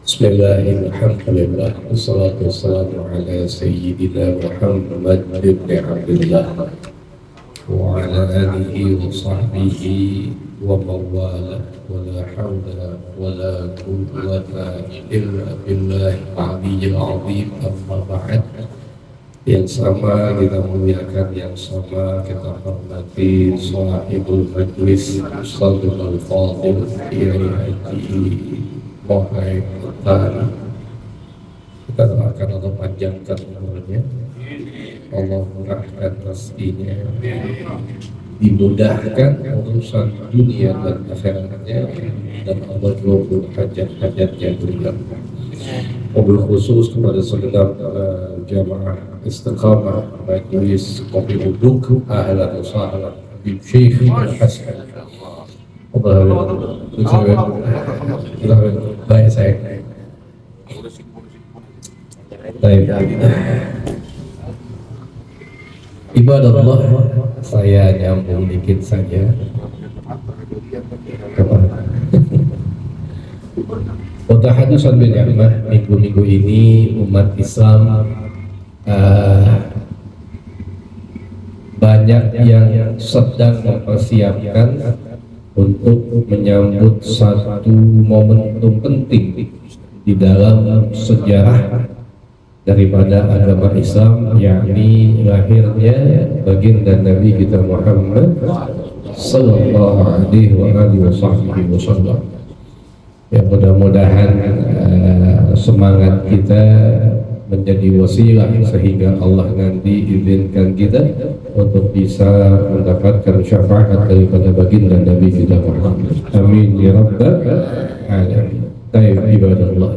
Bismillahirrahmanirrahim. Wassalatu wassalamu ala sayyidina Muhammad ibn Abdullah wa ala alihi wa sahbihi wa mawala wa la hawla wa la quwwata illa billahi al-aliyyil azim. Amma ba'd. Yang sama kita muliakan, yang sama kita hormati sahibul majlis Ustadzul Al-Fadil Kiai Haji Mohai Utara. Kita doakan Allah panjangkan umurnya, Allah murahkan rezekinya, dimudahkan urusan dunia dan akhiratnya, dan Allah kabul hajat-hajatnya beliau. Mobil khusus kepada segenap jamaah istiqamah majelis kopi uduk, ahlan wa sahlan bil Syekh Hasan. Baik saya. Baik. Ibadah Allah, saya nyambung dikit saja. Watahadusan bin ni'mah, minggu-minggu ini umat Islam banyak yang sedang mempersiapkan untuk menyambut satu momentum penting di dalam sejarah daripada agama Islam, yakni lahirnya baginda Nabi kita Muhammad sallallahu alaihi wasallam. Ya, mudah-mudahan semangat kita menjadi wasilah sehingga Allah nanti izinkan kita untuk bisa mendapatkan syafaat daripada baginda Nabi kita Muhammad. Amin ya rabbal alamin. Baik ibadallah,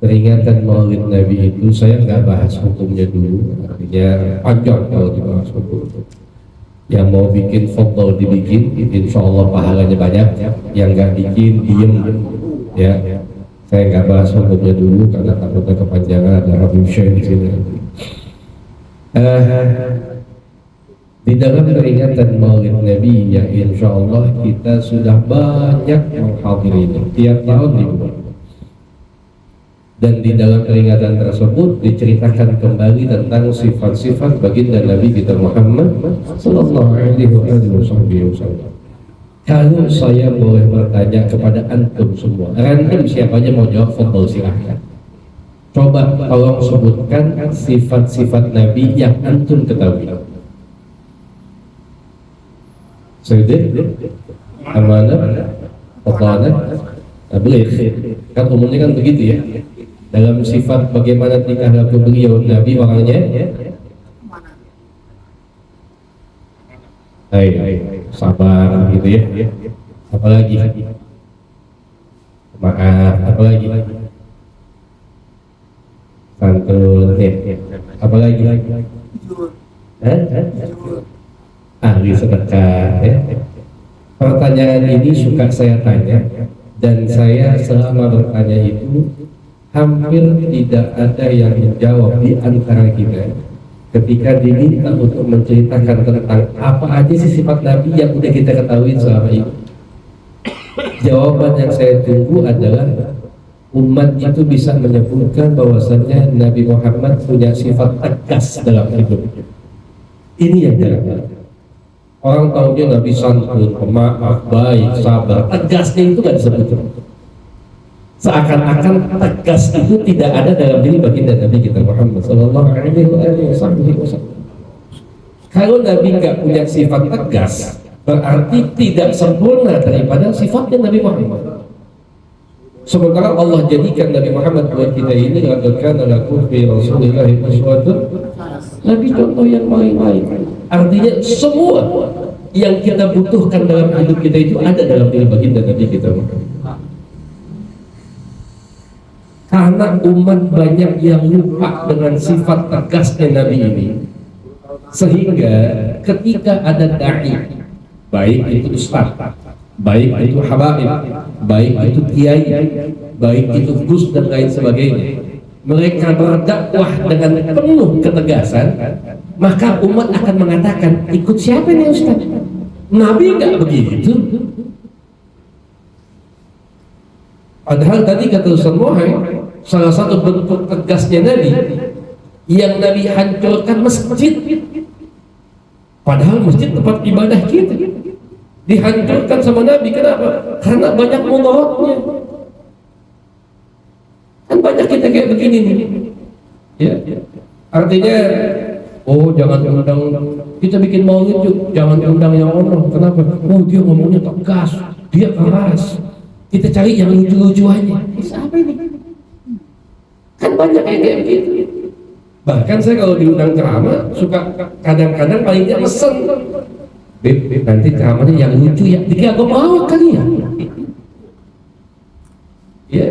peringatan Maulid Nabi itu saya nggak bahas hukumnya dulu, artinya panjang kalau dibahas hukum. Yang mau bikin foto dibikin, insya Allah pahalanya banyak. Yang nggak bikin diem, ya. Saya nggak bahas hukumnya dulu karena takutnya kepanjangan, ada Habib Syekh di sini. Di dalam peringatan Maulid Nabi yang insya Allah kita sudah banyak menghadirinya tiap tahun dibuat. Dan di dalam peringatan tersebut diceritakan kembali tentang sifat-sifat baginda Nabi kita Muhammad sallallahu alaihi wasallam. Kalau saya boleh bertanya kepada antum semua, random siapa aja mau jawab, foto silahkan. Coba tolong sebutkan sifat-sifat Nabi yang antum ketahui. Sayyidin, amanah, amanah, tabligh. Kan umumnya kan begitu ya. Dalam sifat bagaimana tingkah laku beliau Nabi orangnya, sabar gitu ya. Apalagi maaf, apalagi santun ya. Apalagi ahli sedekah ya. Pertanyaan ini suka saya tanya, dan saya selama bertanya itu hampir tidak ada yang menjawab di antara kita ketika diminta untuk menceritakan tentang apa aja sih sifat Nabi yang udah kita ketahui selama ini. Jawaban yang saya tunggu adalah umat itu bisa menyebutkan bahwasannya Nabi Muhammad punya sifat tegas dalam hidupnya. Ini yang jarang. Orang tahunya Nabi santun, pemaaf, baik, sabar. Tegasnya itu gak disebutkan. Seakan-akan tegas itu tidak ada dalam diri baginda Nabi kita Muhammad sallallahu alaihi wasallam. Kalau Nabi nggak punya sifat tegas, berarti tidak sempurna daripada sifatnya Nabi Muhammad. Sementara Allah jadikan Nabi Muhammad buat kita ini, laqad kana lakum fi rasulillahi uswatun, Nabi contoh yang paling baik. Artinya semua yang kita butuhkan dalam hidup kita itu ada dalam diri baginda Nabi kita Muhammad. Karena umat banyak yang lupa dengan sifat tegasnya Nabi ini, sehingga ketika ada da'i, baik itu ustaz, baik itu habaib, baik itu kiai, baik itu gus dan lain sebagainya, mereka berdakwah dengan penuh ketegasan, maka umat akan mengatakan, ikut siapa nih ustaz? Nabi nggak begitu. Padahal tadi kata Ustaz Muhammad, salah satu bentuk tegasnya Nabi yang Nabi hancurkan masjid. Padahal masjid tempat ibadah kita dihancurkan sama Nabi. Kenapa? Karena banyak mudaratnya. Kan banyak kita kayak begini nih. Ya. Artinya, oh jangan undang, kita bikin maulid juga, jangan undang yang ono. Kenapa? Oh dia ngomongnya tegas, dia keras. Kita cari yang lucu-lucu aja. Siapa ini? Kan banyak yang kayak begitu. Bahkan saya kalau diundang ceramah suka kadang-kadang palingnya mesen. Beb, nanti ceramahnya yang lucu ya, dikira gue mau kali ya. Ya.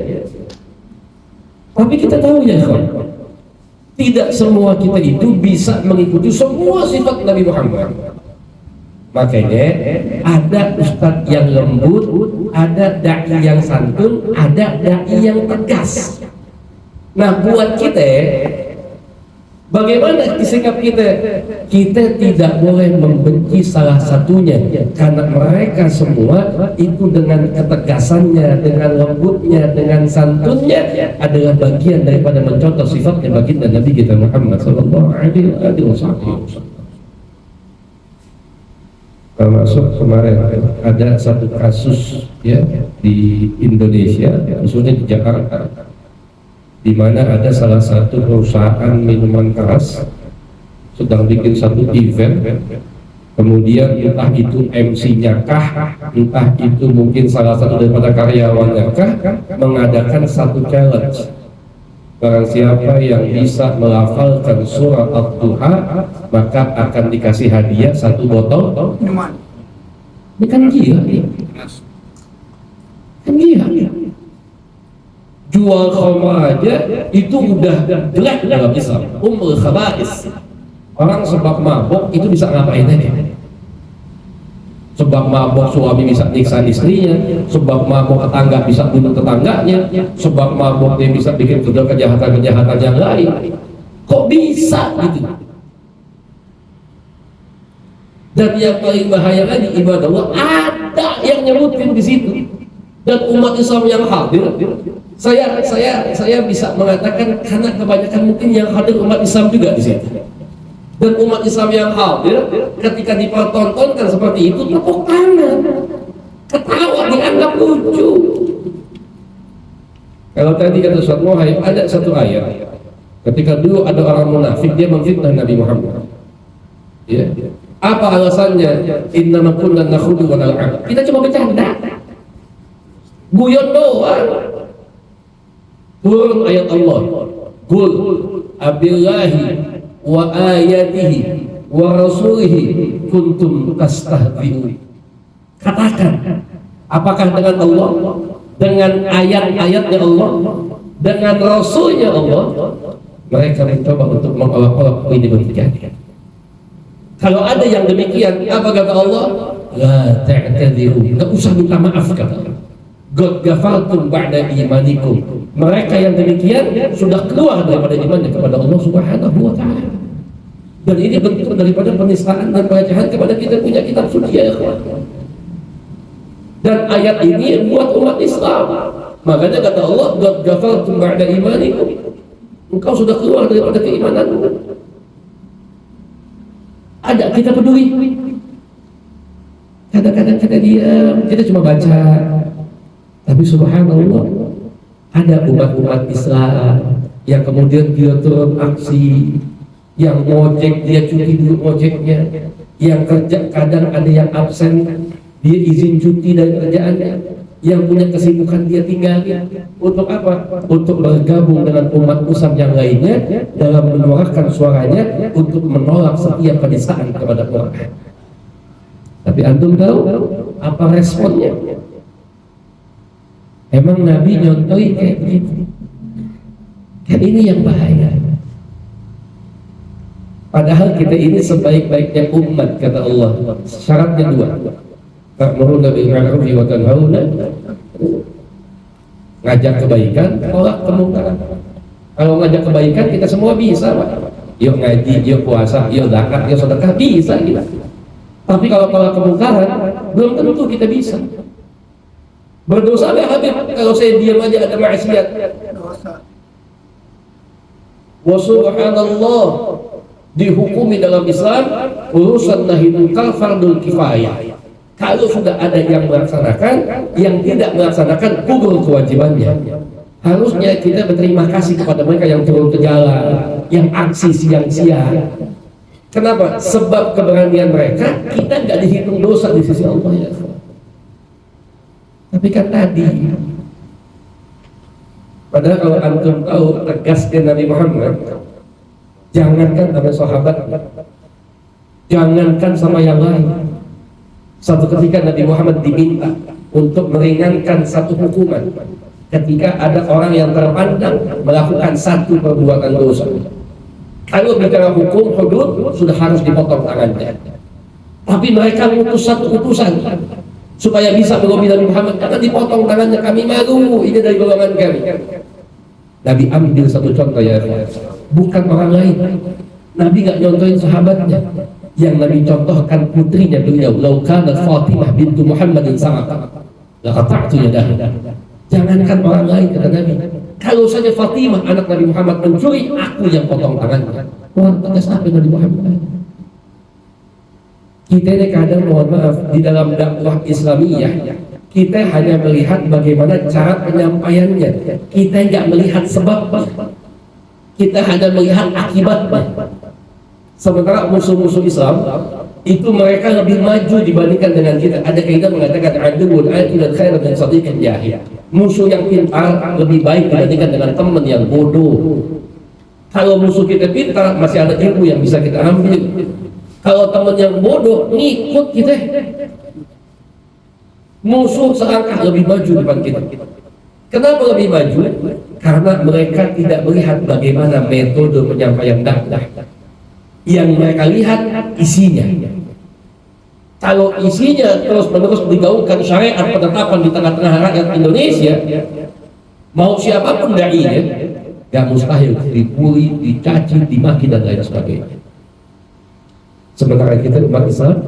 Tapi kita tahu ya, tidak semua kita itu bisa mengikuti semua sifat Nabi Muhammad. Makanya ada ustadz yang lembut, ada dai yang santun, ada dai yang tegas. Nah, buat kita, bagaimana sikap kita? Kita tidak boleh membenci salah satunya, karena mereka semua itu dengan ketegasannya, dengan lembutnya, dengan santunnya adalah bagian daripada mencontoh sifatnya baginda Nabi kita Muhammad sallallahu alaihi wasallam. Termasuk kemarin ada satu kasus ya di Indonesia, khususnya di Jakarta, di mana ada salah satu perusahaan minuman keras sedang bikin satu event, kemudian entah itu MC-nya kah, entah itu mungkin salah satu daripada karyawannya kah, mengadakan satu challenge. Barang siapa yang bisa melafalkan surah Ad-Duha, maka akan dikasih hadiah satu botol minuman. Ini kan gila, kan gila. Jual khamar aja itu udah jelek dalam Islam, ummul khaba'is. Orang sebab mabok itu bisa ngapain aja. Sebab mabok suami bisa nyiksa istrinya, sebab mabok tetangga bisa bunuh tetangganya, sebab mabok dia bisa bikin kejahatan-kejahatan yang lain. Kok bisa gitu? Dan yang paling bahaya lagi, ibadah Allah ada yang nyebutin di situ. Dan umat Islam yang hadir, saya bisa mengatakan karena kebanyakan mungkin yang hadir umat Islam juga di situ. Dan umat Islam yang hadir ketika dipertontonkan seperti itu tepuk tangan, ketawa, dianggap lucu. Kalau tadi kata Ustaz Muhaib, ada satu ayat ketika dulu ada orang munafik, dia memfitnah Nabi Muhammad ya. Apa alasannya? Innama kunna nakhudu wa nal'ab, kita cuma bercanda, guyon doang. Turun ayat Allah, qul abillahi wa ayatihi wa rasulihi kuntum tastahzi'un. Katakan, apakah dengan Allah, dengan ayat-ayatnya Allah, dengan rasulnya Allah, mereka mencoba untuk mengolok-olok ini terjadi? Kalau ada yang demikian, apa kata Allah? La ta'tadiru, enggak usah minta maaf kata Allah. God ghafartum ba'da imanikum. Mereka yang demikian sudah keluar daripada imannya kepada Allah Subhanahu wa ta'ala. Dan ini bentuk daripada penistaan dan pelecehan kepada kita punya kitab suci ya ikhwan. Dan ayat ini buat umat Islam. Makanya kata Allah, God ghafartum ba'da imanikum. Engkau sudah keluar daripada keimananmu. Ada, kita peduli. Kadang-kadang kita diam, kita cuma baca. Tapi subhanallah, ada umat-umat Islam yang kemudian dia turun aksi, yang ngojek dia cuti dulu ngojeknya, yang kerja kadang ada yang absen, dia izin cuti dari kerjaannya, yang punya kesibukan dia tinggalin. Untuk apa? Untuk bergabung dengan umat Islam yang lainnya dalam menyuarakan suaranya untuk menolak setiap penistaan kepada Quran. Tapi antum tahu apa responnya? Emang Nabi nyontohin kayak begitu? Kan ini yang bahaya. Padahal kita ini sebaik-baiknya umat, kata Allah. Syaratnya dua. Ta'muruna bil ma'rufi wa tanhauna, ngajak kebaikan, tolak kemungkaran. Kalau ngajak kebaikan kita semua bisa, Pak. Yuk ngaji, yuk puasa, yuk zakat, yuk sedekah, bisa kita. Tapi kalau tolak kemungkaran, belum tentu kita bisa. Berdosa nggak Habib kalau saya diam aja ada maksiat? Wa subhanallah, dihukumi dalam Islam urusan nahi munkar fardul kifayah. Kalau sudah ada yang melaksanakan, yang tidak melaksanakan gugur kewajibannya. Harusnya kita berterima kasih kepada mereka yang turun ke jalan, yang aksi siang-siang. Kenapa? Sebab keberanian mereka, kita nggak dihitung dosa di sisi Allah ya. Tapi kan tadi, padahal kalau antum tahu tegasnya Nabi Muhammad, jangankan sama sahabat, jangankan sama yang lain, Suatu ketika Nabi Muhammad diminta untuk meringankan satu hukuman ketika ada orang yang terpandang melakukan satu perbuatan dosa. Kalau bicara hukum hudud sudah harus dipotong tangannya. Tapi mereka mengutus satu utusan supaya bisa melobi Nabi Muhammad, jangan dipotong tangannya, kami malu, ini dari golongan kami. Nabi ambil satu contoh ya, bukan orang lain. Nabi nggak nyontohin sahabatnya, yang Nabi contohkan putrinya beliau. Lau kanat Fatimah bintu Muhammadin sangaka laqata'tu yadaha. Jangankan orang lain, kata Nabi, kalau saja Fatimah anak Nabi Muhammad mencuri, aku yang potong tangannya. Orang tegas apa Nabi Muhammad? Kita ini kadang, mohon maaf, di dalam dakwah Islamiyah kita hanya melihat bagaimana cara penyampaiannya, kita nggak melihat sebabnya, kita hanya melihat akibatnya. Sementara musuh-musuh Islam itu mereka lebih maju dibandingkan dengan kita. Ada kaidah mengatakan aduun atilan khairan min sadiqin jahil. Musuh yang pintar lebih baik dibandingkan dengan teman yang bodoh. Kalau musuh kita pintar, masih ada ilmu yang bisa kita ambil. Kalau teman yang bodoh ngikut kita. Musuh selangkah lebih maju depan kita. Kenapa lebih maju? Karena mereka tidak melihat bagaimana metode penyampaian dakwah. Yang mereka lihat isinya. Kalau isinya terus-menerus digaungkan syariat penetapan di tengah-tengah rakyat Indonesia, mau siapapun da'inya, gak mustahil dibully, dicaci, dimaki dan lain sebagainya. Sementara kita umat Islam,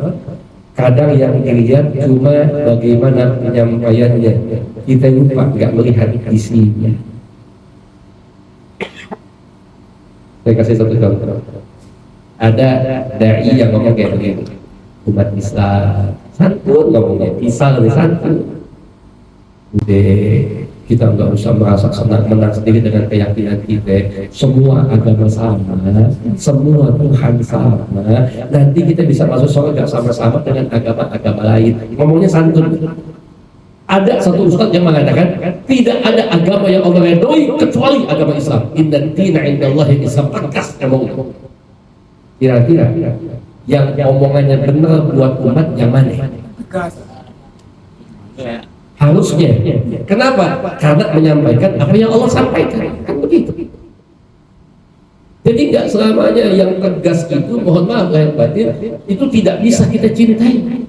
kadang yang dilihat cuma bagaimana penyampaiannya, kita lupa gak melihat isinya. Saya kasih satu contoh. Ada dai yang ngomong kayak begini, umat Islam santun ngomongnya, Islam lebih santun. Kita nggak usah merasa senang-menang sendiri dengan keyakinan kita. Semua agama sama, semua Tuhan sama. Nanti kita bisa masuk surga sama-sama dengan agama-agama lain. Ngomongnya santun. Ada satu ustaz yang mengatakan tidak ada agama yang Allah redoi kecuali agama Islam. Inna dina indallahi Islam. Tegas ngomongnya. Kira-kira yang omongannya benar buat umat yang mana? Harusnya. Kenapa? Karena menyampaikan apa yang Allah sampaikan. Kan begitu. Jadi nggak selamanya yang tegas itu, mohon maaf lahir batin, itu tidak bisa kita cintai.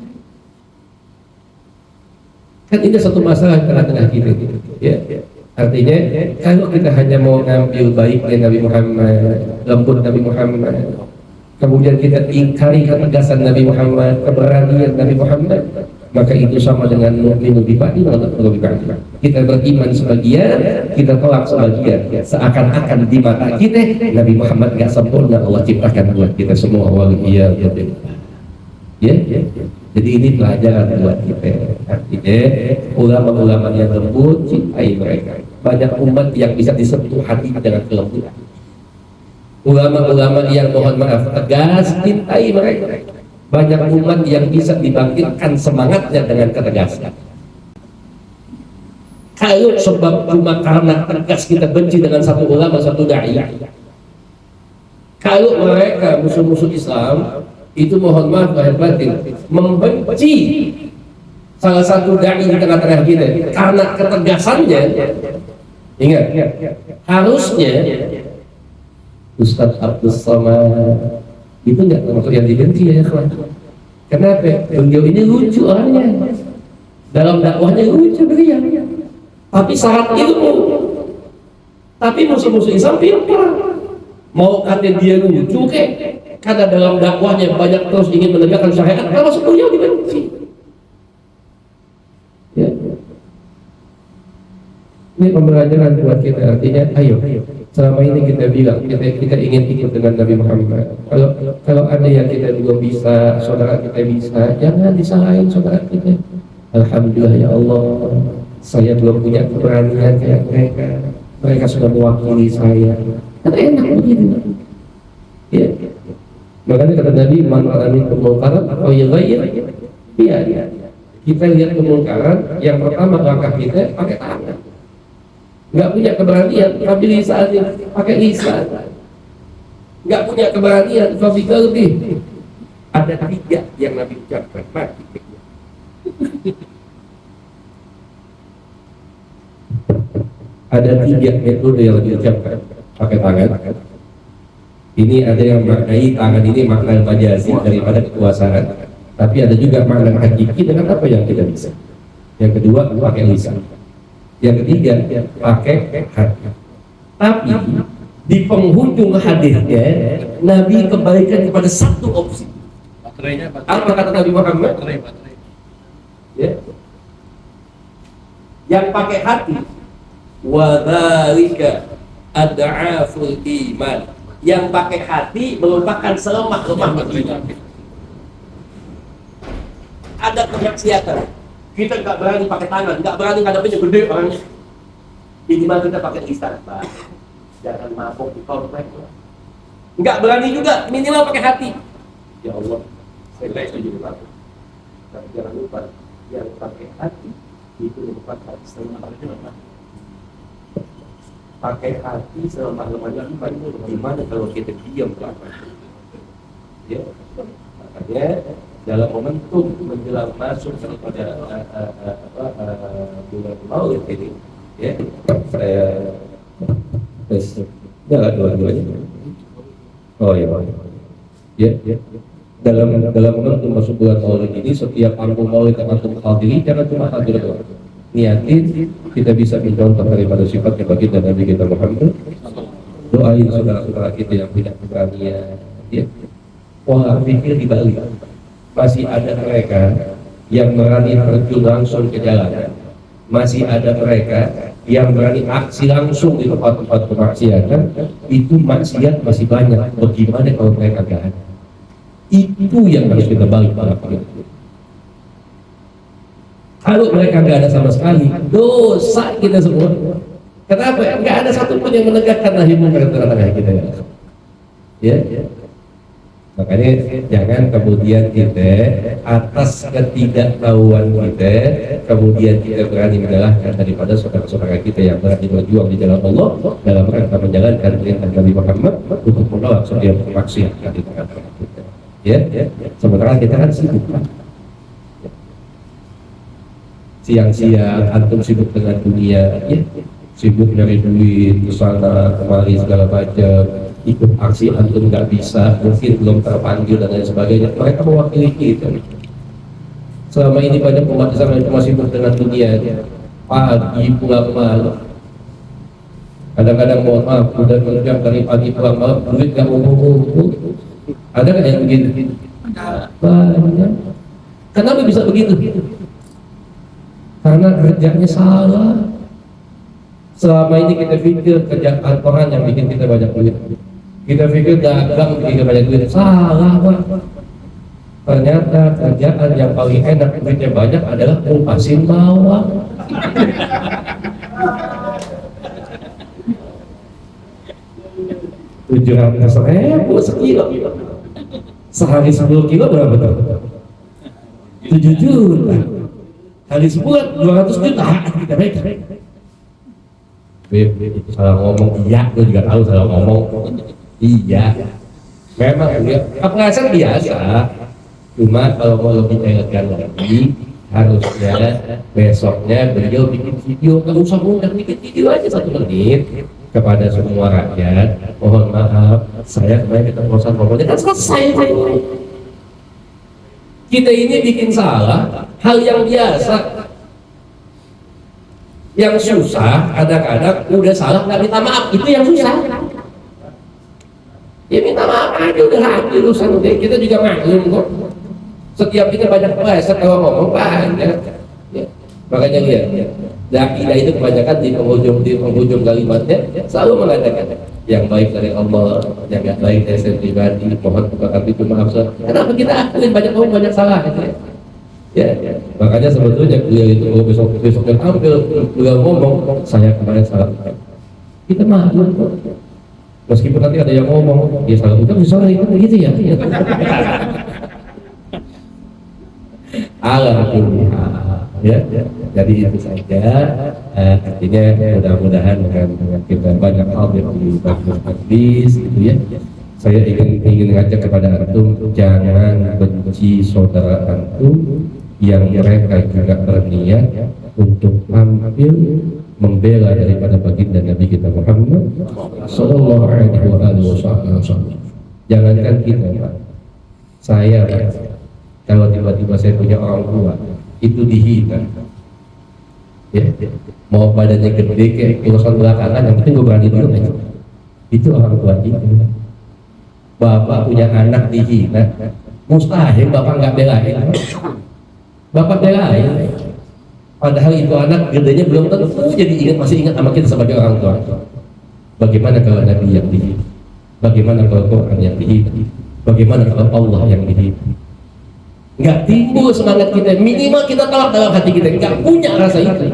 Kan ini satu masalah tengah-tengah kita. Ya. Artinya kalau kita hanya mau ngambil baiknya Nabi Muhammad, lembut Nabi Muhammad, kemudian kita ingkari ketegasan Nabi Muhammad, keberanian Nabi Muhammad, maka itu sama dengan mukmin lebih baik atau lebih baik. Kita beriman sebagian, kita tolak sebagian. Seakan-akan di mata kita Nabi Muhammad nggak sempurna, Allah ciptakan buat kita semua. Ya. Jadi ini pelajaran buat kita. Artinya ulama-ulama yang lembut, cintai mereka. Banyak umat yang bisa disentuh hati dengan kelembutan. Ulama-ulama yang mohon maaf tegas, cintai mereka. Banyak umat yang bisa dibangkitkan semangatnya dengan ketegasan. Kalau sebab cuma karena tegas kita benci dengan satu ulama, satu dai. Kalau mereka musuh-musuh Islam itu mohon maaf lahir batin membenci salah satu dai di tengah-tengah kita karena ketegasannya, ingat harusnya Ustaz Abdul Somad itu nggak termasuk yang dibenci ya kawan. Kenapa? Beliau ini lucu orangnya, dalam dakwahnya lucu beliau, tapi syarat ilmu. Tapi musuh-musuh Islam pintar, mau kata dia lucu karena dalam dakwahnya banyak terus ingin menegakkan syariat, termasuk beliau dibenci. Ya. Ini pembelajaran buat kita, artinya ayo. Selama ini kita bilang kita ingin ikut dengan Nabi Muhammad. Kalau ada yang kita belum bisa, saudara kita bisa, jangan disalahin saudara kita. Alhamdulillah ya Allah, saya belum punya keberanian kayak mereka. Mereka sudah mewakili saya. Kan enak begitu. Ya. Makanya kata Nabi, man alamin kemungkaran atau yaghayyir biar. Kita lihat kemungkaran, yang pertama langkah kita pakai tangan. Nggak punya keberanian, tapi lisan, pakai lisan. Nggak punya keberanian, tapi lebih. Ada 3 yang Nabi ucapkan. Ada 3 metode yang diucapkan pakai tangan. Ini ada yang maknai tangan ini makna majazi daripada kekuasaan, tapi ada juga makna hakiki dengan apa yang kita bisa. Yang kedua pakai lisan. Yang ketiga pakai hati. Tapi di penghujung hadisnya Nabi kembalikan kepada satu opsi. Baterainya Apa kata Nabi Muhammad? baterai. Ya. Yang pakai hati, wadzalika ad'aful iman. Yang pakai hati merupakan selemah-lemah iman. Ada kemaksiatan, kita nggak berani pakai tangan, nggak berani ngadepinnya gede orangnya. Minimal kita pakai lisan, Pak. Jangan mabuk di komplek. Nggak berani juga, minimal pakai hati. Ya Allah, saya setuju dengan aku. Tapi jangan lupa, yang pakai hati itu merupakan selemah-lemah. Pakai hati selemah-lemahnya iman. Gimana kalau kita diam Pak? Ya, makanya dalam momentum menjelang masuk kepada bulan Maulid ini, ya, saya dua-duanya. Oh ya, ya. Dalam momentum masuk bulan Maulid ini, setiap anggung Maulid yang antum hadiri, jangan cuma hadir doang. Niatin kita bisa mencontoh daripada sifatnya baginda Nabi kita Muhammad. Doain saudara-saudara kita yang tidak berani, ya. Pola pikir dibalik. Masih ada mereka yang berani terjun langsung ke jalan. Masih ada mereka yang berani aksi langsung di tempat-tempat kemaksiatan. Itu maksiat masih banyak. Bagaimana kalau mereka gak ada? Itu yang harus kita balik pada kita. Kalau mereka nggak ada sama sekali, dosa kita semua. Kenapa? Nggak ada satupun yang menegakkan nahi munkar di tengah-tengah kita. Ya. Makanya jangan kemudian kita atas ketidaktahuan kita, kemudian kita berani menyalahkan daripada saudara-saudara kita yang berani berjuang di jalan Allah dalam rangka menjalankan perintah Nabi Muhammad untuk menolak setiap kemaksiatan di tengah-tengah kita. Ya. Sementara kita kan sibuk. Siang-siang antum sibuk dengan dunia, ya, sibuk nyari duit kesana kemari segala macam, ikut aksi antum nggak bisa, mungkin belum terpanggil dan lain sebagainya. Mereka mewakili kita. Selama ini banyak umat Islam yang cuma sibuk dengan dunia, pagi pulang malam. Kadang-kadang mohon maaf, udah kerja dari pagi pulang malam, duit nggak ngumpul. Ada kan yang begitu? Banyak. Kenapa bisa begitu? Karena kerjanya salah. Selama ini kita pikir kerja kantoran yang bikin kita banyak duit. Kita pikir dagang bikin kita banyak duit. Salah, Pak. Ternyata kerjaan yang paling enak duitnya banyak adalah ngupasin bawang. $700.000 sekilo. Sehari 10 kilo berapa tuh? 7 juta. Kali sebulan 200 juta kita baik. Itu salah ngomong, iya, gue juga tahu salah ngomong. Iya, memang ya, penghasilan biasa. Cuma kalau mau lebih elegan lagi, harusnya besoknya beliau bikin video, nggak usah ngundang, bikin video aja 1 menit kepada semua rakyat. Mohon maaf, saya kemarin keceplosan ngomongnya kan selesai. Kita ini bikin salah, hal yang biasa. Yang susah, kadang-kadang udah salah nggak minta maaf, itu yang susah. Ya minta maaf aja, udah hati urusan deh. Kita juga maklum kok. Setiap kita banyak bahasa, kalau ngomong banyak. Ya. Makanya lihat, dakidah itu kebanyakan di penghujung kalimatnya selalu mengatakan yang baik dari Allah, yang nggak baik dari saya pribadi, mohon bukakan pintu maaf. Kenapa kita akuin banyak orang banyak salah? Ya, makanya sebetulnya beliau itu besok yang tampil, beliau ngomong saya kemarin salah. Kita maklum kok. Meskipun nanti ada yang ngomong, ya salah itu bisa itu begitu ya. Alhamdulillah. Ya, jadi itu saja. Artinya mudah-mudahan dengan kita banyak hal yang dibahas gitu ya. Saya ingin ngajak kepada antum, jangan benci saudara antum yang mereka juga berniat untuk tampil membela daripada baginda Nabi kita Muhammad Sallallahu Alaihi Wasallam. Jangankan kita, Pak, saya, Pak, kalau tiba-tiba saya punya orang tua itu dihina, ya, mau badannya gede kayak urusan belakangan, yang penting gue berani dulu aja. Itu orang tua kita. Bapak punya anak dihina, mustahil bapak nggak belain. Bapak belain. Padahal itu anak gedenya belum tentu jadi ingat, masih ingat sama kita sebagai orang tua. Bagaimana kalau Nabi yang dihina? Bagaimana kalau Quran yang dihina? Bagaimana kalau Allah yang dihina? Nggak timbul semangat kita, minimal kita tolak dalam hati kita, nggak punya rasa itu.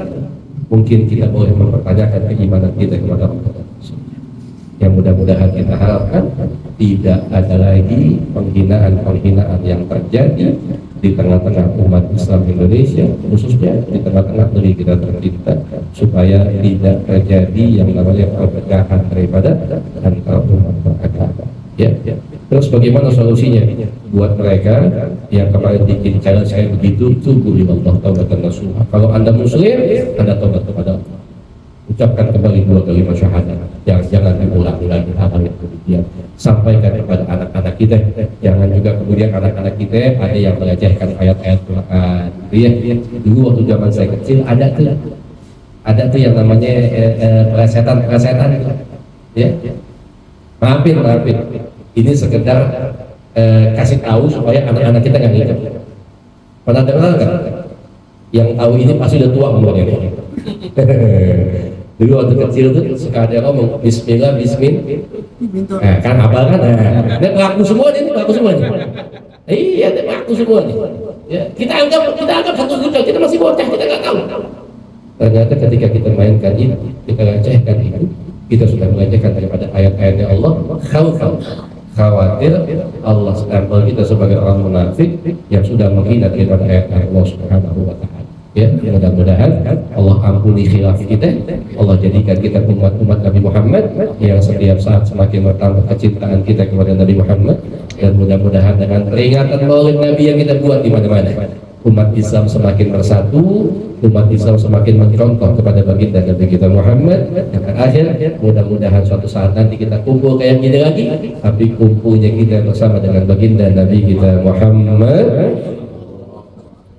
Mungkin kita boleh mempertanyakan keimanan kita kepada Allah. Yang mudah-mudahan kita harapkan tidak ada lagi penghinaan-penghinaan yang terjadi di tengah-tengah umat Islam Indonesia, khususnya di tengah-tengah negeri kita tercinta, supaya tidak terjadi yang namanya perpecahan daripada antara umat beragama. Ya. Terus bagaimana solusinya buat mereka yang kemarin bikin challenge saya begitu, tubuh lillahi taubatan nasuha. Kalau Anda muslim, Anda taubat kepada Allah. Ucapkan kembali 2 kalimat syahadat. Jangan diulangi lagi hal yang demikian. Sampaikan kepada anak-anak kita. Jangan juga kemudian anak-anak kita ada yang melecehkan ayat-ayat Quran. Ya. Dulu waktu zaman saya kecil ada tuh yang namanya pelesetan. Ya. Maafin. Ini sekedar kasih tahu supaya anak-anak kita nggak ngikut. Pernah dengar nggak? Yang tahu ini pasti udah tua umurnya. Dulu waktu kecil tuh suka ada ngomong Bismillah, kan abang kan, dia pelaku semua nih. Iya, dia pelaku semua nih. Ya, kita anggap satu juta, kita masih bocah, kita nggak tahu. Ternyata ketika kita mainkan ini, kita lecehkan itu, kita sudah melecehkan daripada ayat-ayatnya Allah. Khawatir Allah stempel kita sebagai orang munafik yang sudah menghina daripada ayat-ayat Allah Subhanahu wa Ta'ala. Ya, mudah-mudahan Allah ampuni khilaf kita, Allah jadikan kita umat Nabi Muhammad yang setiap saat semakin bertambah kecintaan kita kepada Nabi Muhammad, dan mudah-mudahan dengan peringatan Maulid Nabi yang kita buat di mana-mana, umat Islam semakin bersatu, umat Islam semakin mencontoh kepada baginda Nabi kita Muhammad. Yang terakhir, mudah-mudahan suatu saat nanti kita kumpul kayak gini lagi, tapi kumpulnya kita bersama dengan baginda Nabi kita Muhammad.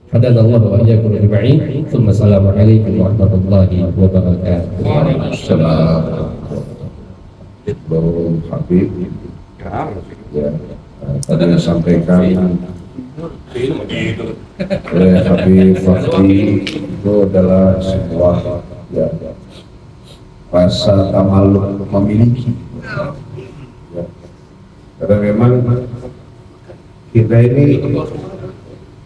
Hadanallahu wa iyyakum ajma'in. Assalamualaikum warahmatullahi wabarakatuh. Waalaikumsalam. Baru Habib, ya, tadi disampaikan oleh Habib Fakih itu adalah sebuah, ya, rasa tamaluk memiliki, ya. Karena memang kita ini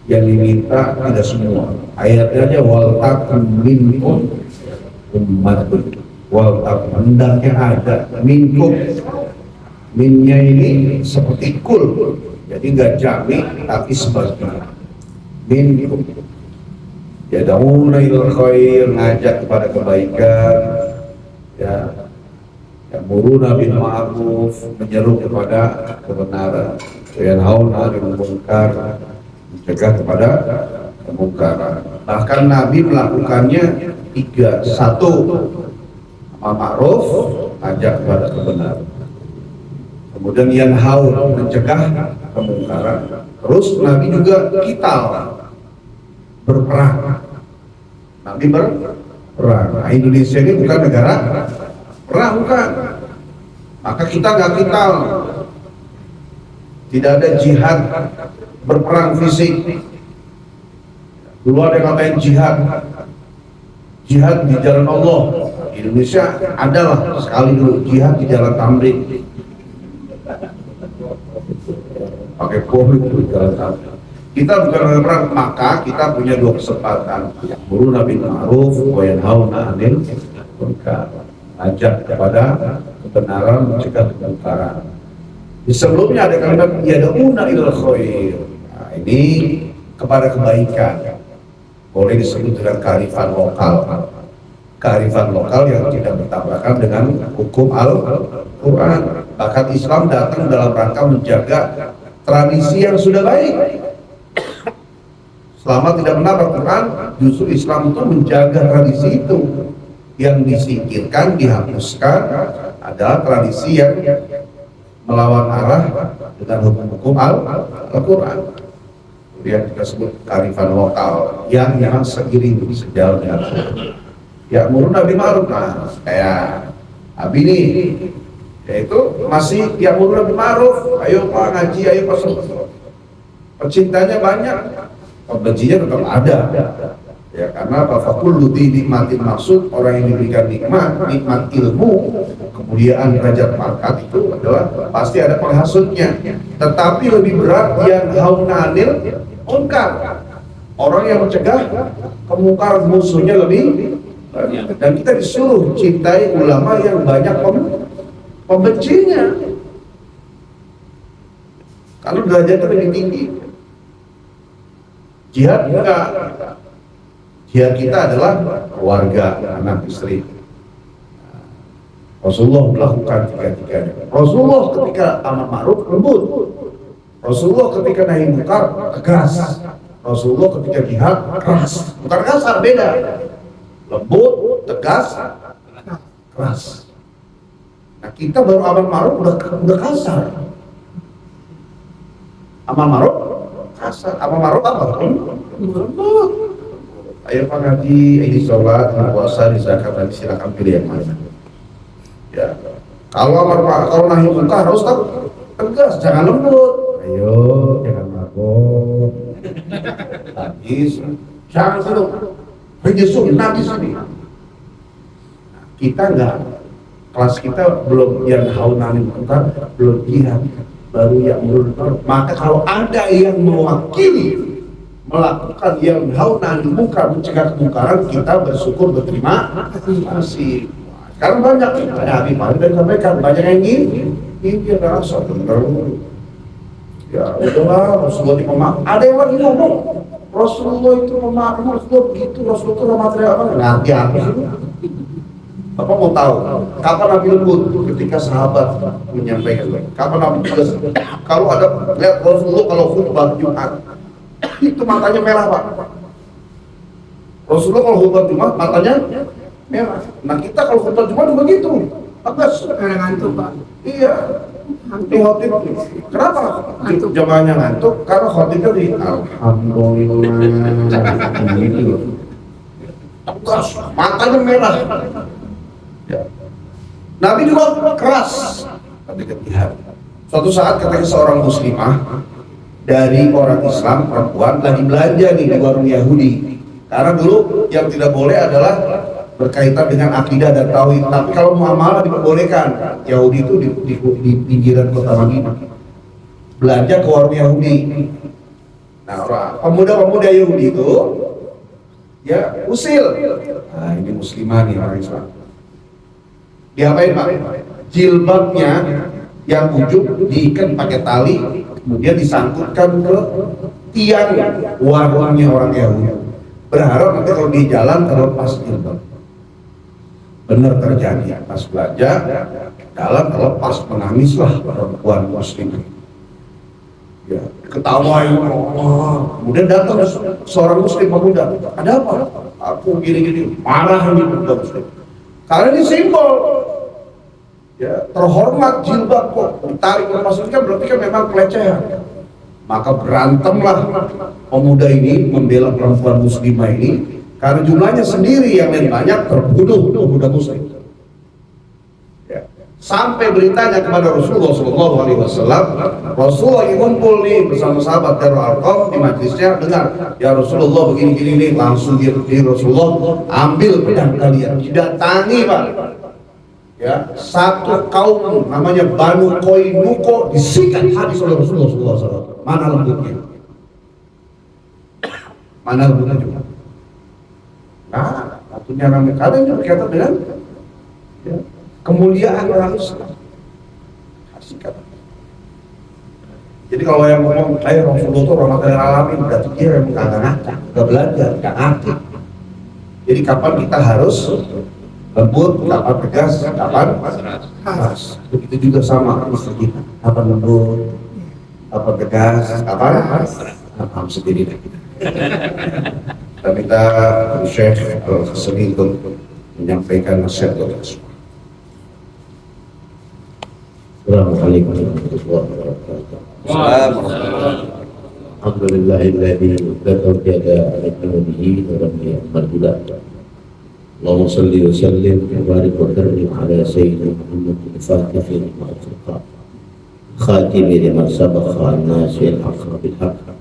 yang diminta tidak semua. Ayatnya aja wal takum minkum ummatun, wal takum, hendaknya ada minkum. Minnya ini seperti kul, jadi nggak jamin tapi sebagian. Minkum yad'una ilal khair, ngajak kepada kebaikan, ya, ya'muruna bil ma'ruf, menyeru kepada kebenaran, yanhauna 'anil munkar, mencegah kepada kemungkaran. Bahkan Nabi melakukannya 3. 1, ma'ruf, ajak kepada kebenaran. Kemudian yanhaun, mencegah kemungkaran. Terus Nabi juga kital, berperang. Nabi berperang. Nah, Indonesia ini bukan negara perang, bukan. Maka kita nggak kital. Tidak ada jihad berperang fisik. Dulu ada yang ngatain jihad di jalan Allah. Di Indonesia adalah sekali dulu jihad di jalan Tamrin, pakai pohon di jalan Tamrin. Kita bukan perang, maka kita punya 2 kesempatan, ya'muruna bil ma'ruf wa yanhauna 'anil munkar, ajak kepada kebenaran, mencegah kemungkaran. Di sebelumnya ada kalimat yad'una ilal khair. Nah, ini kepada kebaikan. Boleh disebut dengan kearifan lokal. Kearifan lokal yang tidak bertabrakan dengan hukum Al-Quran. Bahkan Islam datang dalam rangka menjaga tradisi yang sudah baik. Selama tidak menabrak Quran, justru Islam itu menjaga tradisi itu. Yang disingkirkan, dihapuskan adalah tradisi yang melawan arah dengan hukum-hukum Al-Quran. Yang kita sebut kearifan lokal yang memang seiring sejalan dengan ya murun Nabi Ma'ruf. Nah, kayak Abi nih, yaitu masih yang murun Nabi Ma'ruf. Ayo Pak ngaji, ayo Pak Sobat. Pecintanya banyak, pembencinya tetap ada. Ya karena fakul di nikmatin, maksud orang yang diberikan nikmat ilmu, kemuliaan derajat pangkat itu adalah pasti ada penghasutnya. Tetapi lebih berat yang haunanil munkar, orang yang mencegah kemungkaran, musuhnya lebih banyak. Dan kita disuruh cintai ulama yang banyak pembencinya, karena derajatnya lebih tinggi. Jihad enggak. Jihad kita adalah keluarga, anak, istri. Rasulullah melakukan tiga-tiganya. Rasulullah ketika amar ma'ruf lembut. Rasulullah ketika nahi munkar tegas. Rasulullah ketika jihad keras. Bukan kasar, beda. Lembut, tegas, keras. Nah kita baru amar ma'ruf udah kasar. Amar ma'ruf kasar. Amar ma'ruf apa? Lembut. Ayo Pak ngaji, ini sholat, ini puasa, ini zakat, nanti silakan pilih yang mana. Ya, kalau nahi munkar harus tegas, jangan lembut. Ayo, jangan mabuk. Nangis, jangan sedang. Rejesun, nangis ini. Kita enggak, kelas kita belum yang nahi munkar, belum jihad, baru yang munkar. Maka kalau ada yang mewakili melakukan yang nahi munkar, mencegah kemungkaran, kita bersyukur, berterima kasih. Sekarang banyak, Habib Malik dan sampaikan banyak yang ingin rasa bener. Ya udahlah, Rasulullah itu pemaaf. Ada yang lagi ngomong Rasulullah itu pemaaf, Rasulullah begitu, Rasulullah itu material apa? Nanti apa sih? Bapak mau tahu kapan Nabi lembut? Ketika sahabat menyampaikan. Kapan Nabi tegas? Kalau ada lihat Rasulullah kalau khutbah Jumat itu matanya merah Pak. Rasulullah kalau khutbah Jumat matanya merah. Nah kita kalau khutbah Jumat juga gitu. Tegas. Karena ngantuk Pak. Iya. Di khotib. Kenapa? Jamaahnya ngantuk karena khotibnya di alhamdulillah. Tegas. Matanya merah. Ya. Nabi juga keras. Tapi ketihan. Suatu saat ketika seorang muslimah dari orang Islam perempuan lagi belanja nih di warung Yahudi, karena dulu yang tidak boleh adalah berkaitan dengan akidah dan tauhid, tapi kalau muamalah diperbolehkan. Yahudi itu di pinggiran kota Madinah belanja ke warung Yahudi. Nah pemuda-pemuda Yahudi itu ya usil, nah ini muslimah nih orang Islam, diapain Pak? Jilbabnya yang ujung diikat pakai tali, kemudian disangkutkan ke tiang warungnya orang Yahudi, berharap nanti kalau di jalan terlepas jilbab. Benar terjadi, pas belanja jalan terlepas, menangislah perempuan muslim. Ya, ketawa ya Allah. Kemudian datang seorang muslim pemuda, ada apa? Aku gini-gini, marah ini pemuda muslim. Karena ini simbol ya, terhormat jilbab kok ditarik lepas, kan berarti kan memang pelecehan. Maka berantemlah pemuda ini membela perempuan muslimah ini, karena jumlahnya sendiri yang lain banyak, terbunuh pemuda muslim. Ya. Sampai beritanya kepada Rasulullah SAW. Rasulullah lagi kumpul nih bersama sahabat Darul Arqam di majlisnya, dengar ya Rasulullah begini-gini nih, langsung dia Rasulullah ambil pedang kalian, didatangi Pak. Ya, satu kaum namanya Banu Koinuko disikat habis oleh Rasulullah SAW. Mana lembutnya? Mana lembutnya juga? Nah, satunya namanya kalian juga berkaitan dengan ya, kemuliaan orang Islam. Sikat. Jadi kalau yang ngomong, Rasulullah itu rahmatan lil alamin, berarti dia yang nggak belajar, nggak ngerti. Jadi kapan kita harus lembut, kapan tegas, kapan keras. Begitu juga sama istri kita. Kapan lembut, kapan tegas, kapan keras. Paham sendiri deh kita. Kita minta Syekh Al-Khasani untuk menyampaikan nasihat dari Rasul. Assalamualaikum warahmatullahi wabarakatuh. Alhamdulillahilladzi dzakara tiada al-kaunihi wa lam ya'mal bila. Allahumma salli wa sallim wa barik wa karim ala sayyidina Muhammad al-Fatih lima ughliqa khatim lima sabaqa an-nasir al-haqq bil haqq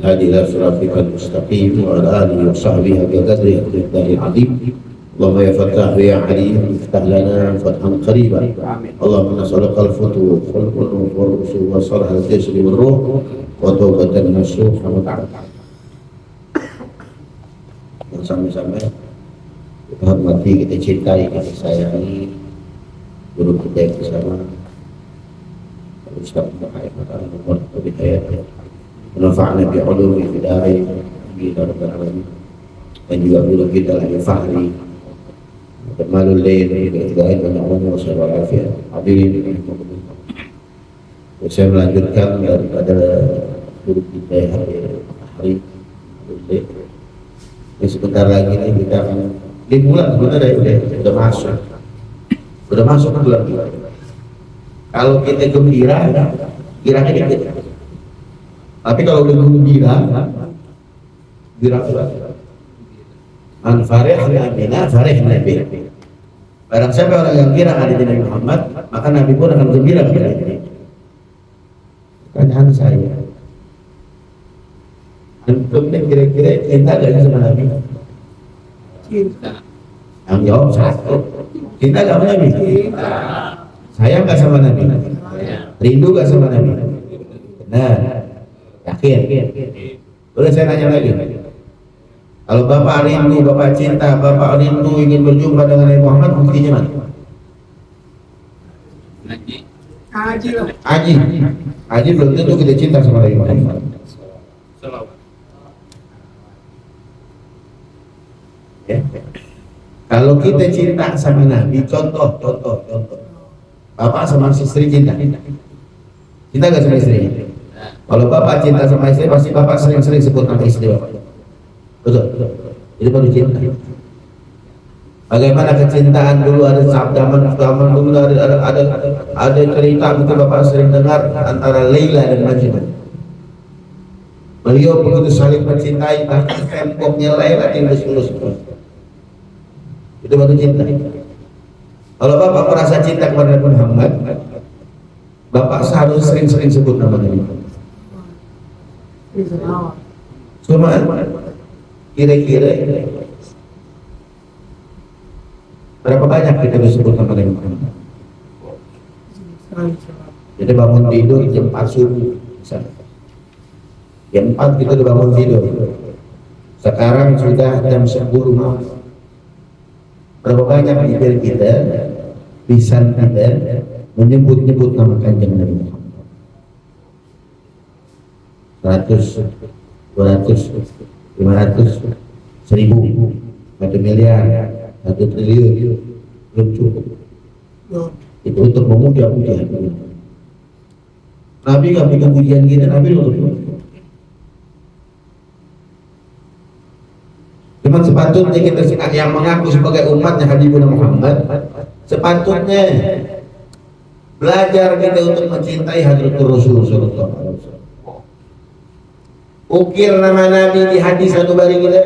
hadi ila siratikal mustaqim wa ala alihi wa sahbihi bi qadri al-qadri al-azim. اللهم يا فتاح يا عليم افتح لنا فتحا قريبا. اللهم نسألك الفتوح والقلوب والرسول والصلاح الجسد والروح وتوبة النصوح وتعالى. Dan sampai-sampai kita hormati, kita cintai, kita sayangi guru kita yang bersama Ustaz Muhammad Al-Muhammad Al-Bidayat menafa'na bi'ulumi fidari bi'alamin, dan juga guru kita lagi Fahri Malul Lail Ibrahim dan Umar Sallallahu Alaihi Hadirin. Saya melanjutkan daripada guru kita hari ini. Sebentar lagi ini kita akan di bulan sebenarnya sudah masuk bulan. Kalau kita gembira, kiranya kita. Tapi kalau udah gembira, an farihna bina farihna bih. Barang siapa orang yang kira ada di Nabi Muhammad, maka Nabi pun akan gembira kepada dia. Pertanyaan saya, antum nih kira-kira cinta gak sama Nabi? Cinta. Yang jawab satu. Cinta gak sama Nabi? Cinta. Sayang gak sama Nabi? Rindu gak sama Nabi? Benar. Yakin? Boleh saya tanya lagi? Kalau Bapak rindu, Bapak cinta, Bapak rindu ingin berjumpa dengan Nabi Muhammad, buktinya mana? Haji belum tentu kita cinta sama Nabi Muhammad. Ya. Kalau kita cinta sama Nabi, contoh. Bapak sama istri cinta gak sama istri? Kalau Bapak cinta sama istri, pasti Bapak sering-sering sebut nama istri Bapak. Betul. Itu baru cinta. Bagaimana kecintaan dulu, ada zaman dulu ada cerita mungkin Bapak sering dengar antara Laila dan Majnun. Beliau begitu saling mencintai, bahkan temboknya Laila tindus-tindus. Itu baru cinta. Kalau Bapak merasa cinta kepada Nabi Muhammad, Bapak seharusnya sering-sering sebut nama Nabi Muhammad. Cuma kira-kira berapa banyak kita disebut nama Nabi Muhammad? Jadi bangun tidur jam 4 subuh, jam 4 kita udah bangun tidur. Sekarang sudah jam 10 malam. Berapa banyak bibir kita, lisan kita menyebut-nyebut nama Kanjeng Nabi Muhammad? 100, 200, 500, 1000, 1 miliar, 1 triliun, belum cukup. Itu untuk memuja-muja. Nabi gak bikin pujian kita, Nabi untuk. Cuman sepatutnya kita yang mengaku sebagai umatnya Habibuna Muhammad, sepatutnya belajar kita untuk mencintai Hadratur Rasul sallallahu alaihi wasallam. Ukir nama Nabi di hadis satu baring kita.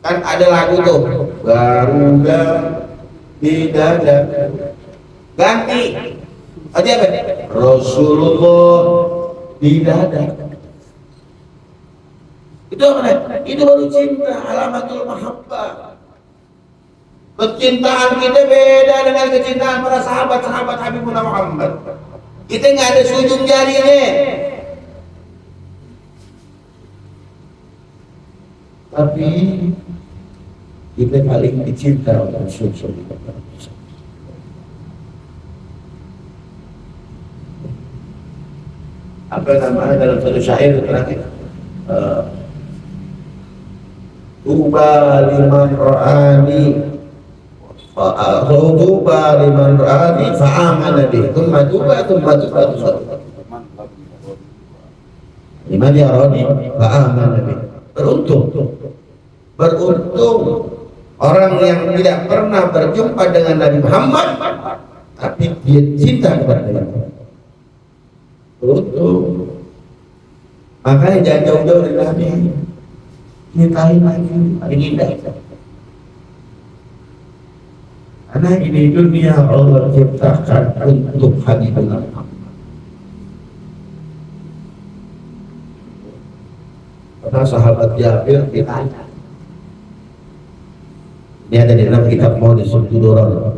Kan ada lagu tuh, Garuda di dada. Ganti. Aja apa? Rasulullah di dada. Itu apa? Itu baru cinta, alamatul mahabbah. Kecintaan kita beda dengan kecintaan para sahabat-sahabat Habibuna Muhammad. Kita nggak ada sujung jarinya. Tapi kita paling dicinta oleh Rasulullah. Apa namanya dalam satu syair terakhir? Tuba liman ra'ani tuba liman ra'ani fa'amana bih thumma tuba Liman yarani fa amana bi. Beruntung orang yang tidak pernah berjumpa dengan Nabi Muhammad tapi dia cinta kepada Nabi Muhammad. Beruntung. Makanya jangan jauh-jauh dari Nabi. Cintain lagi, paling indah. Karena ini dunia Allah ciptakan untuk Habibullah Muhammad. Karena sahabat Jabir ditanya. Ini ada di dalam kitab Maulis Sudurul.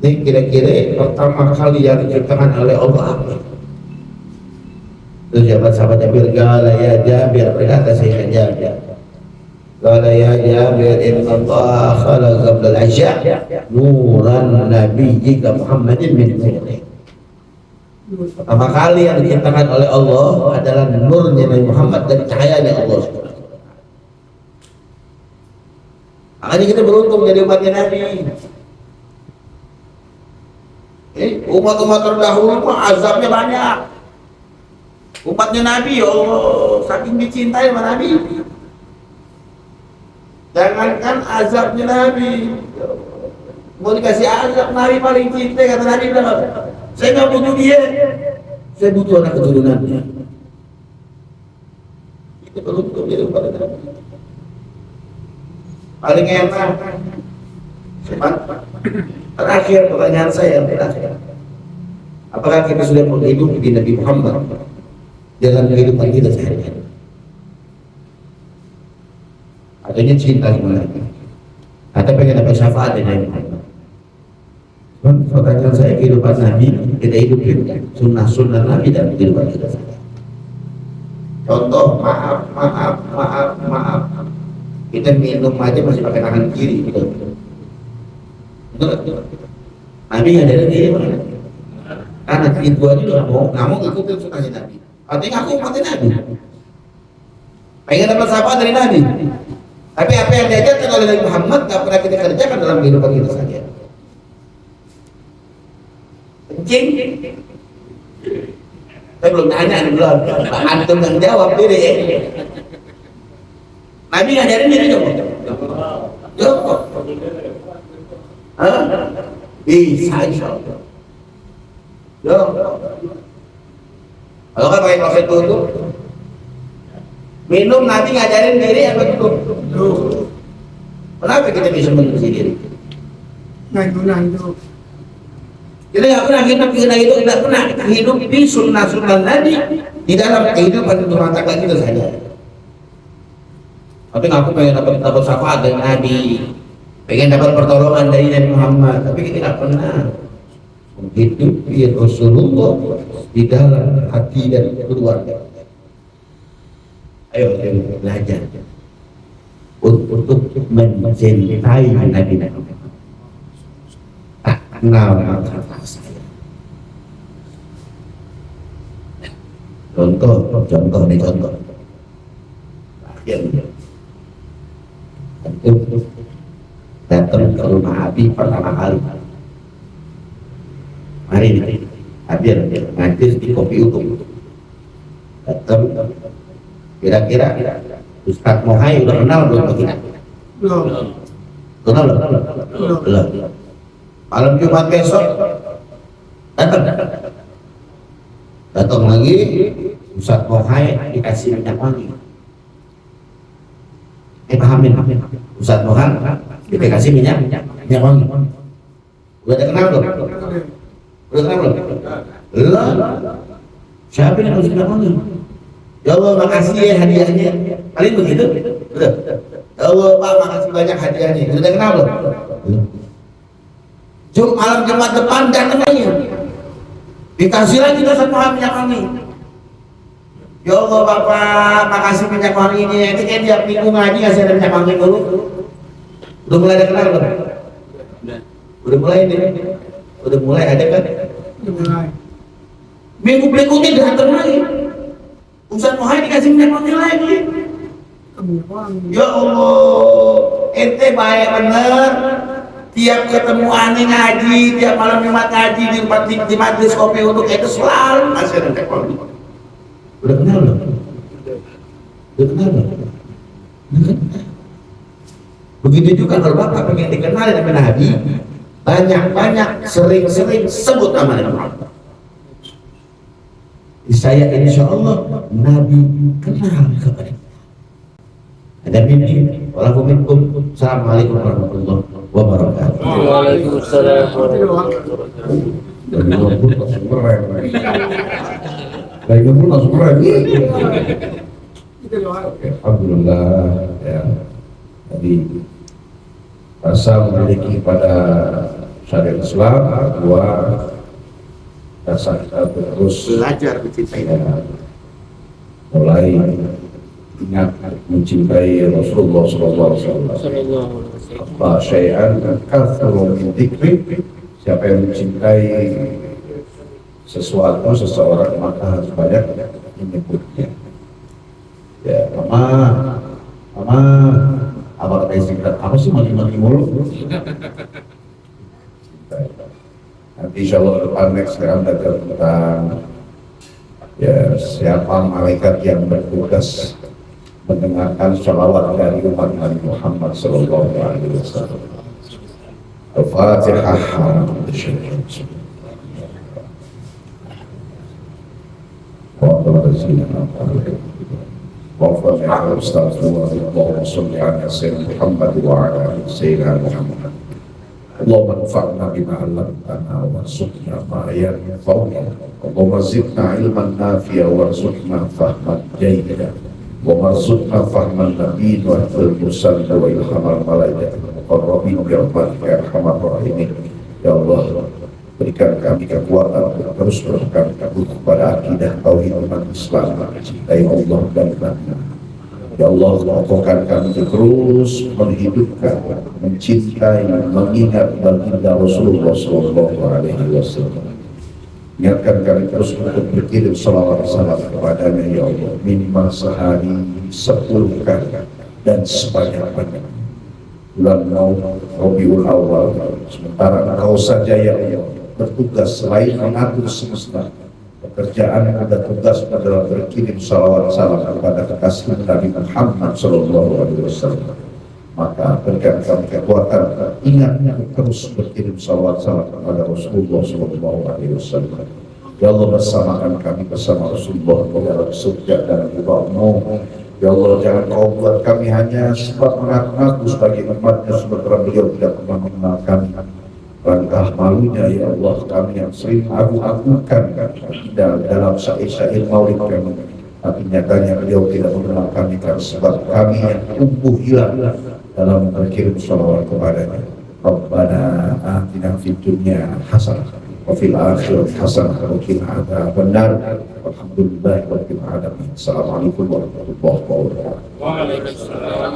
Ini kira-kira pertama kali yang diciptakan oleh Allah apa? Itu sahabat Jabir, qala ya Jabir, berkata saya Jabir, qala ya Jabir, inna Allah khalaqa qabla al-asya nuran nabiyyika Muhammadin min nurih. Pertama kali yang diciptakan oleh Allah adalah nurnya Nabi Muhammad dan cahayanya Allah. Makanya kita beruntung jadi umatnya Nabi. Umat-umat terdahulu mah azabnya banyak. Umatnya Nabi, ya Allah, saking dicintai sama Nabi. Jangankan azabnya Nabi, mau dikasih azab, Nabi paling cinta. Kata Nabi bilang, saya nggak butuh dia, saya butuh anak keturunannya. Kita beruntung jadi umat Nabi. Paling enak. Terakhir pertanyaan saya yang terakhir, apakah kita sudah hidup di Nabi Muhammad dalam kehidupan kita sehari-hari? Adanya cinta kepada Nabi, atau pengen dapat syafaat dari Nabi Muhammad? Pertanyaan saya, kehidupan Nabi kita hidupin sunnah-sunnah Nabi dalam kehidupan kita sehari-hari. Contoh, maaf, kita minum aja masih pakai tangan kiri, gitu. Nabi nggak ada dia, karena itu aja nggak mau ikutin sunnahnya Nabi. Artinya aku umatnya Nabi, pengen dapat syafaat dari Nabi. Tapi apa yang diajarkan oleh Nabi Muhammad nggak pernah kita kerjakan dalam kehidupan kita saja. Kencing, saya belum tanya, belum. Antum yang jawab diri. Nabi ngajarin diri dong. Jawab. Bisa insyaallah. Kalau kan pakai kloset tutup, minum Nabi ngajarin diri apa tutup? Kenapa kita bisa mencuci diri? Kita nggak pernah hidup di sunnah-sunnah Nabi di dalam kehidupan rumah tangga kita saja. Tapi aku pengen dapat syafaat dari Nabi, pengen dapat pertolongan dari Nabi Muhammad, tapi kita nggak pernah menghidupi Rasulullah di dalam hati dan keluarga. Ayo kita belajar untuk mencintai Nabi Muhammad. Tak kenal kata saya. Contoh. Akhirnya datang ke rumah Abi pertama kali. Mari hadir ngaji di kopi utuh. Datang, kira-kira Ustadz Mohai udah kenal belum kita? Belum. Kenal belum? Malam Jumat besok datang lagi Ustadz Mohai dikasih minyak wangi. Pahamin Ustadz Mohai dikasih minyak wangi. Udah kenal belum? Udah kenal belum? Belum. Siapa yang harus minyak wangi? Ya Allah, makasih ya hadiahnya. Paling begitu. Udah. Ya Allah Pak, makasih banyak hadiahnya. Udah kenal belum? Malam Jumat depan datang lagi. Dikasih lagi Ustadz Mohai minyak wangi. Ya Allah Bapak, makasih minyak wangi ini. Ketika dia minggu ngaji ngasih ada minyak wangi dulu. Udah mulai ada kenal belum? Udah mulai nih. Udah mulai ada kan? Udah mulai. Minggu berikutnya datang lagi. Ustadz Mohai dikasih minyak wangi lagi. Ya Allah, ente baik bener. tiap ketemu aneh ngaji, tiap malam Jumat ngaji di majelis kopi untuk itu selalu ngasih ada teknologi. Udah kenal belum? Udah kenal belum? Begitu juga kalau Bapak pengen dikenal dengan Nabi, banyak-banyak, sering-sering sebut nama Nabi. Saya insya Allah Nabi kenal kepada ada mimpi. Waalaikumsalam. Assalamualaikum warahmatullahi wabarakatuh. Waalaikumsalam warahmatullahi Alhamdulillah ya. Tadi rasa memiliki pada syariat Islam dua dasar kita terus Belajar mencintai ya, mulai ingat mencintai Rasulullah SAW. Apa syai'an kathru min dzikri, siapa yang mencintai seseorang maka harus banyak menyebutnya. Ya, mama, abang kata istri kita, apa sih mati-mati mulu? Nanti insya Allah depan next sekarang belajar tentang ya siapa malaikat yang bertugas mendengarkan sholawat dari umat Nabi Muhammad Sallallahu Alaihi Wasallam. Al-Fatihah. Allahumma salli ala sayyidina Muhammad wa ala ali sayyidina Muhammad. Allahumma anfa'na bima 'allamtana warzuqna ma yanfa'una. Allahumma zidna ilman nafi'a warzuqna fahman jayyidan. وَمَرْزُقْنَا فَهْمَ النَّبِيِّينَ وَحِفْظَ الْمُرْسَلِينَ وَإِلْهَامَ الْمَلَائِكَةِ الْمُقَرَّبِينَ بِرَحْمَتِكَ يَا أَرْحَمَ الرَّاحِمِينَ. Ya Allah, berikan kami kekuatan untuk terus berpegang teguh kepada akidah tauhid iman Islam, mencintai Allah dan Nabi. Ya Allah, kokohkan kami terus menghidupkan, mencintai, mengingat baginda Rasulullah Sallallahu Alaihi Wasallam. Ingatkan kami terus untuk berkirim salawat salam kepadanya ya Allah, minimal sehari 10 kali dan sebanyak-banyak. Bulan Rabiul Awal, sementara Engkau saja ya Allah bertugas selain mengatur semesta, pekerjaan ada tugas adalah berkirim salawat salam kepada kekasih Nabi Muhammad Sallallahu Alaihi Wasallam. Maka berikan kami kekuatan ingat terus berkirim salawat salam kepada Rasulullah Sallallahu Alaihi Wasallam. Ya Allah, bersamakan kami bersama Rasulullah di dalam surga dan ridha-Mu. Ya Allah, jangan Kau buat kami hanya sebab mengaku-ngaku sebagai umatnya, sementara beliau tidak pernah mengenal kami. Langkah malunya ya Allah kami yang sering agu-agukan dalam syair-syair maulid kami. Tapi nyatanya beliau tidak mengenal kami karena sebab kami yang tumbuh hilang dalam berkirim salawat kepadanya. Rabbana atina fid dunya hasanah wa fil akhirati hasanah wa qina adzabannar. Walhamdulillahi rabbil alamin. Assalamualaikum warahmatullahi wabarakatuh. Waalaikumsalam.